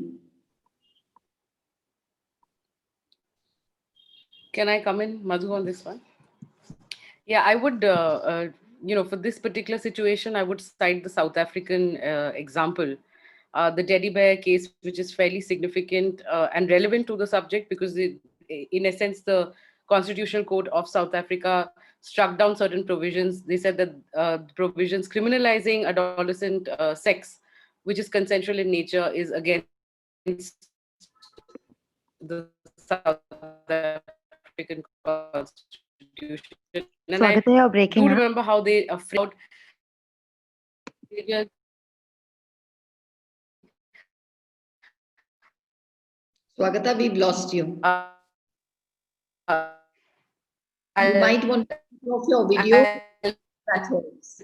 Can I come in, Madhu, on this one? Yeah, I would, for this particular situation, I would cite the South African example, the teddy bear case, which is fairly significant and relevant to the subject because, in essence, the Constitutional Court of South Africa struck down certain provisions. They said that provisions criminalizing adolescent sex, which is consensual in nature, is against the South African Constitution. And Swagata, I you're do breaking up. remember how they framed Swagata, we've lost you. You might want to turn off your video. That helps.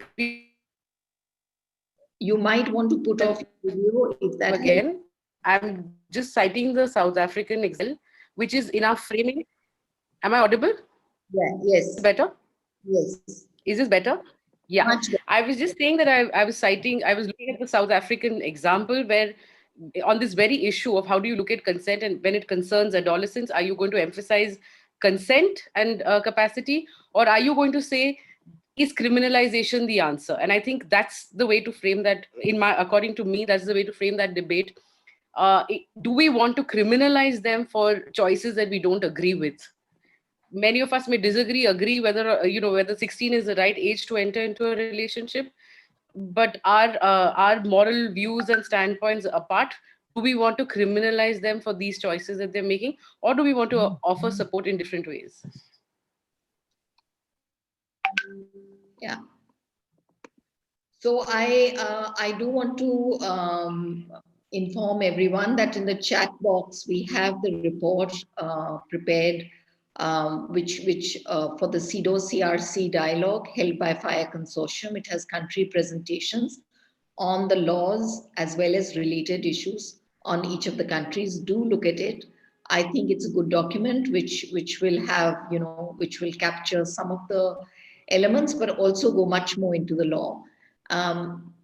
You might want to put off your video if that again. helps. I'm just citing the South African example, which is enough framing. Am I audible? Yeah, yes. Better? Yes. Is this better? Yeah. Much better. I was just saying that I was looking at the South African example where on this very issue of how do you look at consent and when it concerns adolescents, are you going to emphasize consent and capacity, or are you going to say, is criminalization the answer? And I think that's the way to frame that, according to me, that's the way to frame that debate. Do we want to criminalize them for choices that we don't agree with? many of us may disagree, agree whether 16 is the right age to enter into a relationship. But our moral views and standpoints apart, do we want to criminalize them for these choices that they're making, or do we want to offer support in different ways? Yeah. So I do want to inform everyone that in the chat box we have the report prepared, which for the CEDAW CRC dialogue held by FIRE Consortium. It has country presentations on the laws as well as related issues on each of the countries. Do look at it. I think it's a good document which will have, which will capture some of the elements, but also go much more into the law.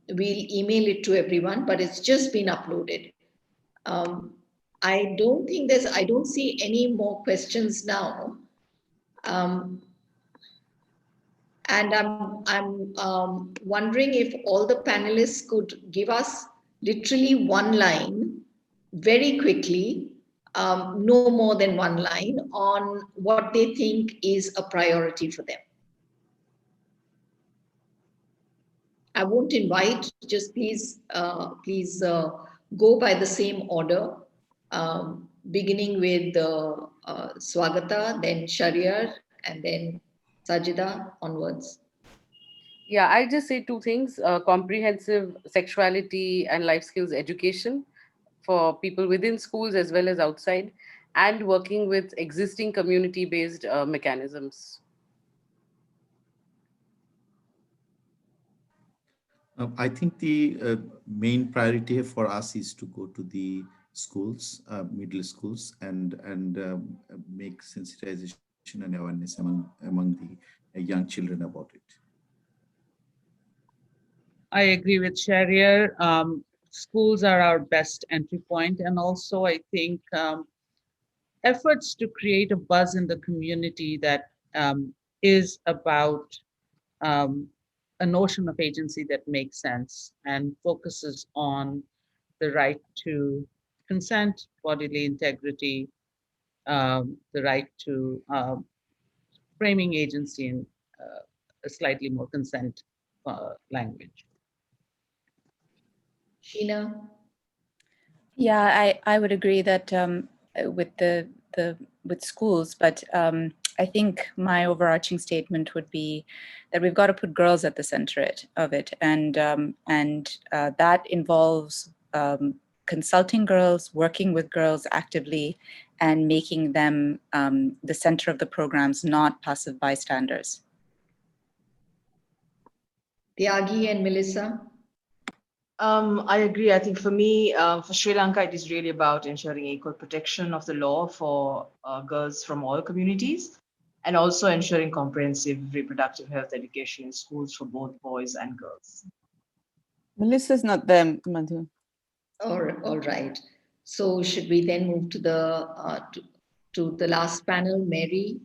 We'll email it to everyone, but it's just been uploaded. I don't see any more questions now. And I'm wondering if all the panelists could give us literally one line very quickly, no more than one line, on what they think is a priority for them. I won't invite, just please go by the same order, beginning with Swagata, then Shahariar, and then Sajeda onwards. Yeah, I'll just say two things: comprehensive sexuality and life skills education for people within schools as well as outside, and working with existing community-based mechanisms. I think the main priority for us is to go to the schools, middle schools, and make sensitization and awareness among the young children about it. I agree with Shahariar. Schools are our best entry point, and also I think efforts to create a buzz in the community that is about a notion of agency that makes sense and focuses on the right to consent, bodily integrity, the right to framing agency in a slightly more consent language. Sheena? Yeah, I would agree that with with schools, but I think my overarching statement would be that we've got to put girls at the center of it, and that involves consulting girls, working with girls actively, and making them the center of the programs, not passive bystanders. Thiagi and Melissa? I agree. I think for me, for Sri Lanka, it is really about ensuring equal protection of the law for girls from all communities, and also ensuring comprehensive reproductive health education in schools for both boys and girls. Melissa's not there, Madhu. All right. So should we then move to the last panel, Mary,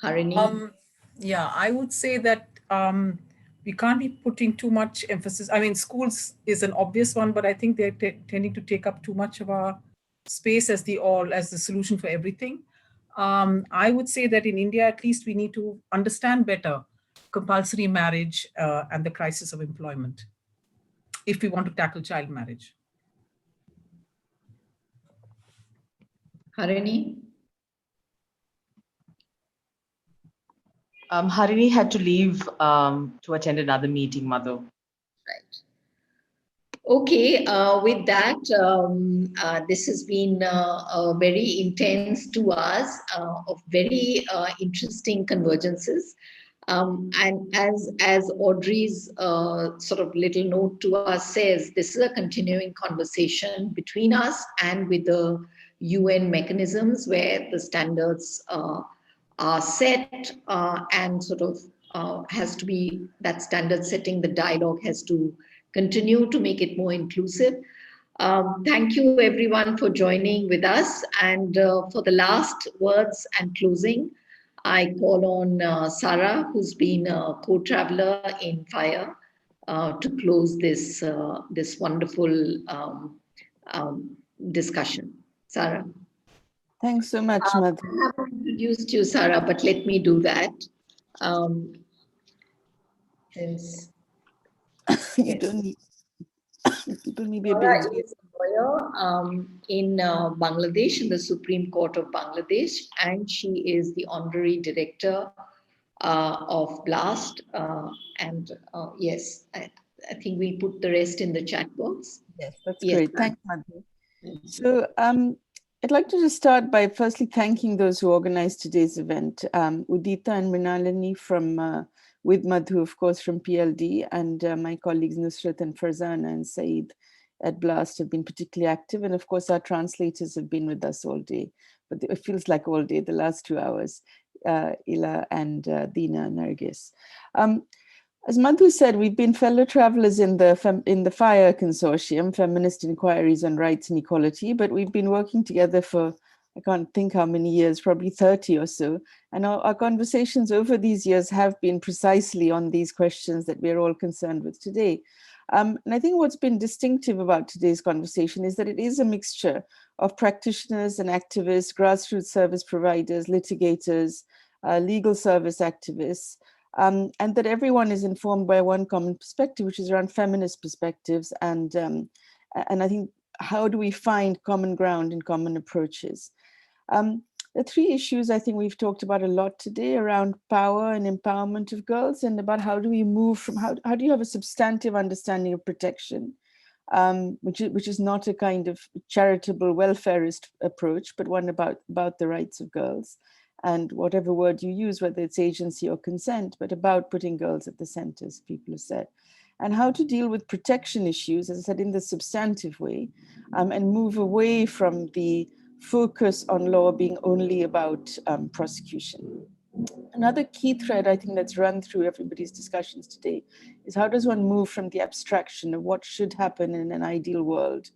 Harini? Yeah, I would say that we can't be putting too much emphasis. I mean, schools is an obvious one, but I think they're tending to take up too much of our space as the solution for everything. I would say that in India, at least, we need to understand better compulsory marriage and the crisis of employment if we want to tackle child marriage. Harini? Harini had to leave to attend another meeting, Madhu. Right. Okay, with that, this has been very intense 2 hours of very interesting convergences. And as Audrey's sort of little note to us says, this is a continuing conversation between us and with the UN mechanisms where the standards are set and sort of has to be, that standard setting, the dialogue has to continue to make it more inclusive. Thank you everyone for joining with us. And for the last words and closing, I call on Sarah, who's been a co-traveler in FIRE, to close this, this wonderful discussion. Sarah. Thanks so much, Madhu. I haven't introduced you, Sarah, but let me do that. Since You don't need, people may be a bit Sarah exhausted. is a lawyer in Bangladesh, in the Supreme Court of Bangladesh, and she is the honorary director of BLAST. Yes, I think we'll put the rest in the chat box. Yes, that's Yes, great. ma'am. Thanks, Madhu. So I'd like to just start by firstly thanking those who organized today's event. Udita and Mrinalini from with Madhu, of course, from PLD, and my colleagues Nusrat and Farzana and Saeed at BLAST have been particularly active. And of course, our translators have been with us all day, but it feels like all day, the last 2 hours, Ila and Dina Nargis. As Madhu said, we've been fellow travelers in the FIRE consortium, Feminist Inquiries on Rights and Equality, but we've been working together for, I can't think how many years, probably 30 or so. And our conversations over these years have been precisely on these questions that we're all concerned with today. And I think what's been distinctive about today's conversation is that it is a mixture of practitioners and activists, grassroots service providers, litigators, legal service activists, and that everyone is informed by one common perspective, which is around feminist perspectives. And I think, how do we find common ground and common approaches? The three issues I think we've talked about a lot today around power and empowerment of girls, and about how do we move from, how do you have a substantive understanding of protection, which is not a kind of charitable welfarist approach, but one about the rights of girls. And whatever word you use, whether it's agency or consent, but about putting girls at the center, as people have said. And how to deal with protection issues, as I said, in the substantive way, and move away from the focus on law being only about prosecution. Another key thread I think that's run through everybody's discussions today is how does one move from the abstraction of what should happen in an ideal world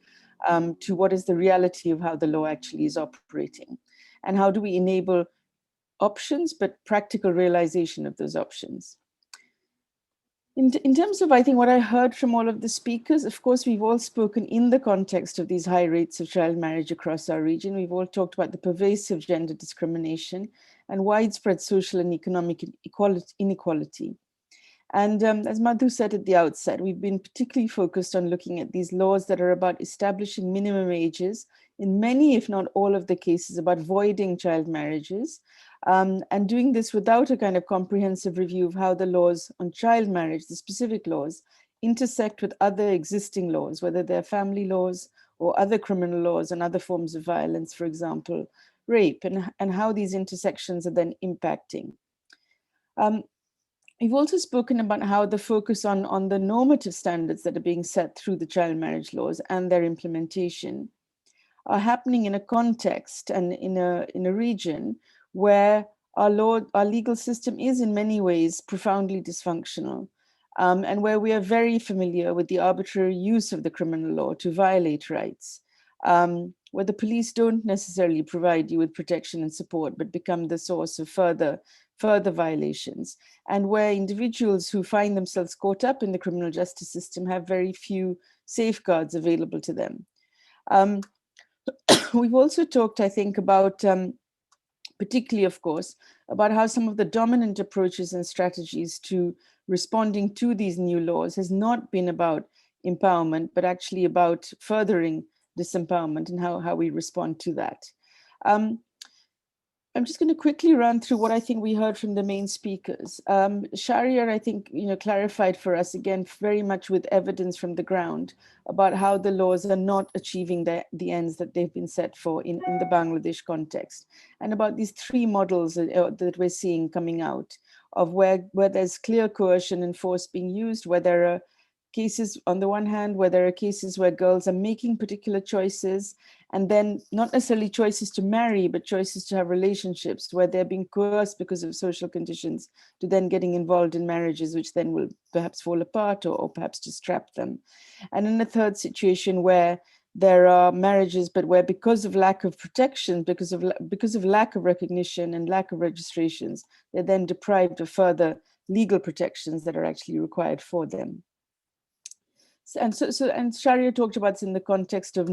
to what is the reality of how the law actually is operating? And how do we enable options, but practical realization of those options? In terms of, I think, what I heard from all of the speakers, of course, we've all spoken in the context of these high rates of child marriage across our region. We've all talked about the pervasive gender discrimination and widespread social and economic inequality. And as Madhu said at the outset, we've been particularly focused on looking at these laws that are about establishing minimum ages, in many, if not all of the cases, about voiding child marriages, and doing this without a kind of comprehensive review of how the laws on child marriage, the specific laws, intersect with other existing laws, whether they're family laws or other criminal laws and other forms of violence, for example, rape, and how these intersections are then impacting. We've also spoken about how the focus on the normative standards that are being set through the child marriage laws and their implementation are happening in a context and in a region where our legal system is in many ways profoundly dysfunctional, and where we are very familiar with the arbitrary use of the criminal law to violate rights, where the police don't necessarily provide you with protection and support, but become the source of further violations, and where individuals who find themselves caught up in the criminal justice system have very few safeguards available to them. We've also talked, I think, about, particularly, of course, about how some of the dominant approaches and strategies to responding to these new laws has not been about empowerment, but actually about furthering disempowerment and how we respond to that. I'm just going to quickly run through what I think we heard from the main speakers. Shahariar, I think, clarified for us again, very much with evidence from the ground about how the laws are not achieving the ends that they've been set for in the Bangladesh context, and about these three models that we're seeing coming out of where there's clear coercion and force being used, where there are cases, on the one hand, where there are cases where girls are making particular choices, and then not necessarily choices to marry, but choices to have relationships, where they're being coerced because of social conditions to then getting involved in marriages, which then will perhaps fall apart or perhaps just trap them. And in a third situation where there are marriages, but where because of lack of protection, because of lack of recognition and lack of registrations, they're then deprived of further legal protections that are actually required for them. And Shahariar talked about this in the context of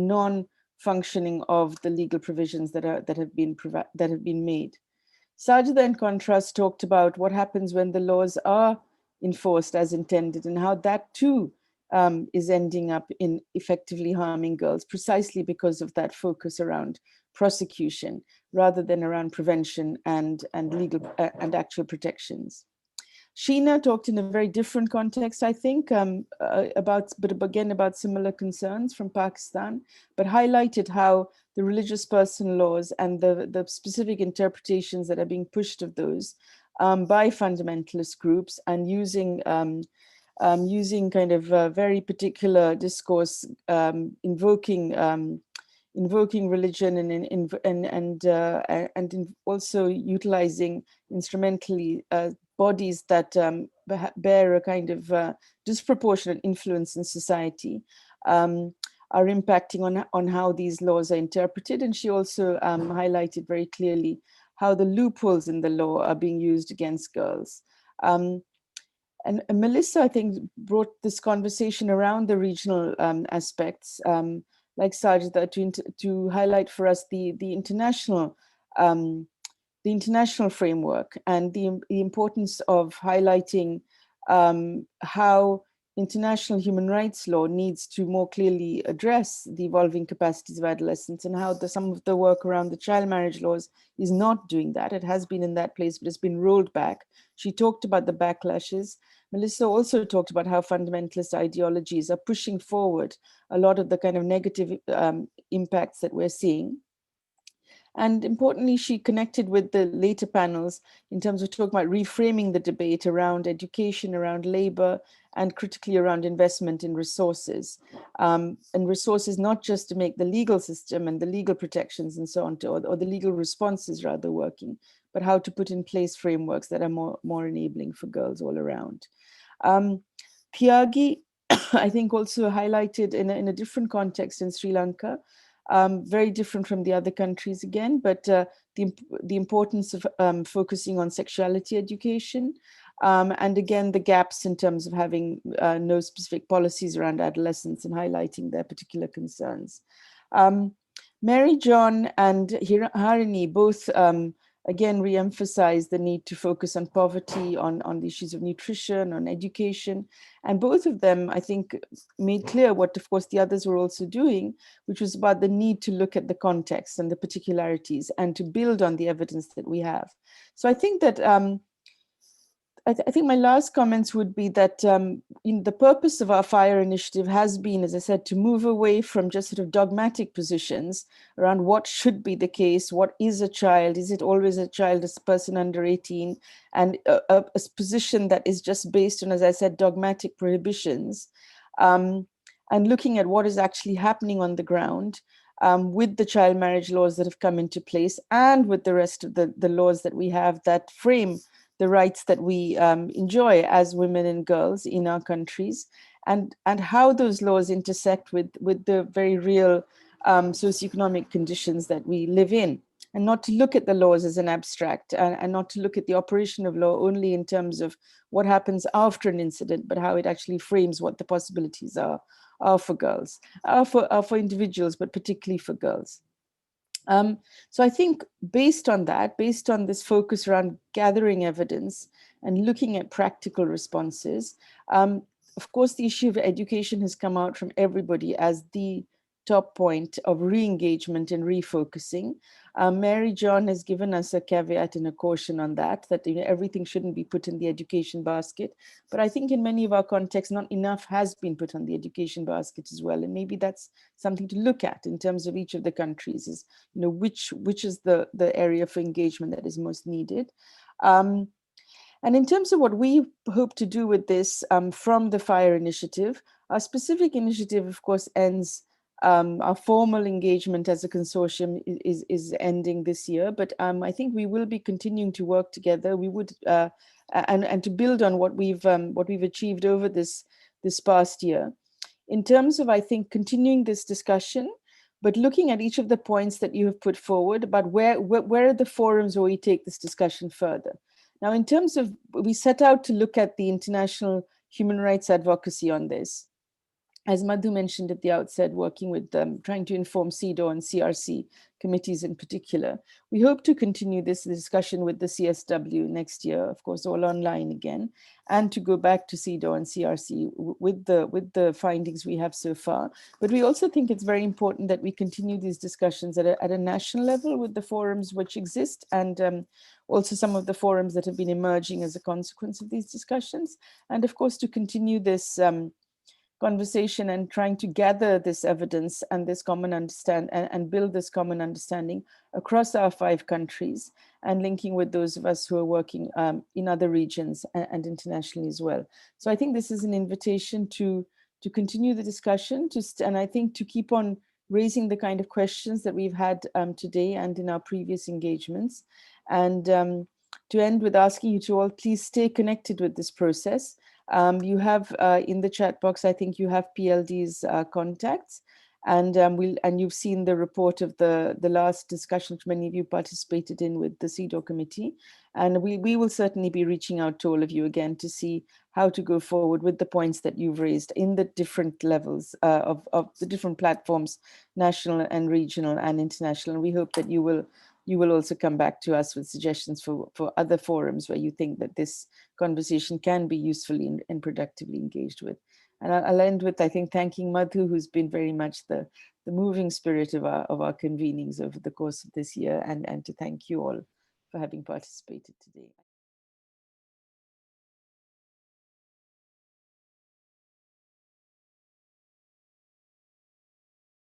functioning of the legal provisions that have been made. Sajeda, in contrast, talked about what happens when the laws are enforced as intended and how that too is ending up in effectively harming girls, precisely because of that focus around prosecution rather than around prevention and legal and actual protections. Sheena talked in a very different context, I think, but again about similar concerns from Pakistan, but highlighted how the religious person laws and the specific interpretations that are being pushed of those by fundamentalist groups and using kind of very particular discourse, invoking religion and also utilizing instrumentally bodies that bear a kind of disproportionate influence in society are impacting on how these laws are interpreted. And she also highlighted very clearly how the loopholes in the law are being used against girls. And Melissa, I think, brought this conversation around the regional aspects, like Sajeda, to highlight for us the international framework and the importance of highlighting how international human rights law needs to more clearly address the evolving capacities of adolescents, and how some of the work around the child marriage laws is not doing that. It has been in that place, but it's been rolled back. She talked about the backlashes. Melissa also talked about how fundamentalist ideologies are pushing forward a lot of the kind of negative impacts that we're seeing. And importantly, she connected with the later panels in terms of talking about reframing the debate around education, around labor, and critically around investment in resources. And resources not just to make the legal system and the legal protections and so on, or the legal responses rather working, but how to put in place frameworks that are more enabling for girls all around. Thiagi, I think, also highlighted in a different context in Sri Lanka, very different from the other countries again, but the importance of focusing on sexuality education, and again, the gaps in terms of having no specific policies around adolescents and highlighting their particular concerns. Mary John and Harini both again re-emphasize the need to focus on poverty, on the issues of nutrition, on education. And both of them, I think, made clear what, of course, the others were also doing, which was about the need to look at the context and the particularities and to build on the evidence that we have. So I think that I think my last comments would be that the purpose of our FIRE initiative has been, as I said, to move away from just sort of dogmatic positions around what should be the case, what is a child, is it always a child, as a person under 18, and a position that is just based on, as I said, dogmatic prohibitions, and looking at what is actually happening on the ground with the child marriage laws that have come into place and with the rest of the laws that we have that frame the rights that we enjoy as women and girls in our countries, and how those laws intersect with the very real socioeconomic conditions that we live in, and not to look at the laws as an abstract, and not to look at the operation of law only in terms of what happens after an incident, but how it actually frames what the possibilities are for girls, are for individuals, but particularly for girls. So I think based on that, based on this focus around gathering evidence and looking at practical responses, of course, the issue of education has come out from everybody as the top point of re-engagement and refocusing. Mary John has given us a caveat and a caution on that everything shouldn't be put in the education basket. But I think in many of our contexts, not enough has been put on the education basket as well. And maybe that's something to look at in terms of each of the countries, is which is the area for engagement that is most needed. And in terms of what we hope to do with this from the FIRE initiative, our specific initiative, of course, ends. Our formal engagement as a consortium is ending this year, but I think we will be continuing to work together. We would and to build on what we've achieved over this past year, in terms of, I think, continuing this discussion, but looking at each of the points that you have put forward about where are the forums where we take this discussion further. Now, in terms of, we set out to look at the international human rights advocacy on this. as Madhu mentioned at the outset, working with them, trying to inform CEDAW and CRC committees in particular. We hope to continue this discussion with the CSW next year, of course, all online again, and to go back to CEDAW and CRC with the findings we have so far. But we also think it's very important that we continue these discussions at a national level with the forums which exist, and also some of the forums that have been emerging as a consequence of these discussions. And of course, to continue this conversation and trying to gather this evidence and this common understanding and build this common understanding across our 5 countries, and linking with those of us who are working in other regions and internationally as well. So I think this is an invitation to continue the discussion, and I think to keep on raising the kind of questions that we've had today and in our previous engagements. And to end with asking you to all please stay connected with this process. You have in the chat box, I think you have PLD's contacts, and you've seen the report of the last discussion which many of you participated in with the CEDAW committee. And we will certainly be reaching out to all of you again to see how to go forward with the points that you've raised in the different levels of the different platforms, national and regional and international. And we hope that you will also come back to us with suggestions for other forums where you think that this conversation can be usefully and productively engaged with. And I'll end with, I think, thanking Madhu, who's been very much the moving spirit of our convenings over the course of this year, and to thank you all for having participated today.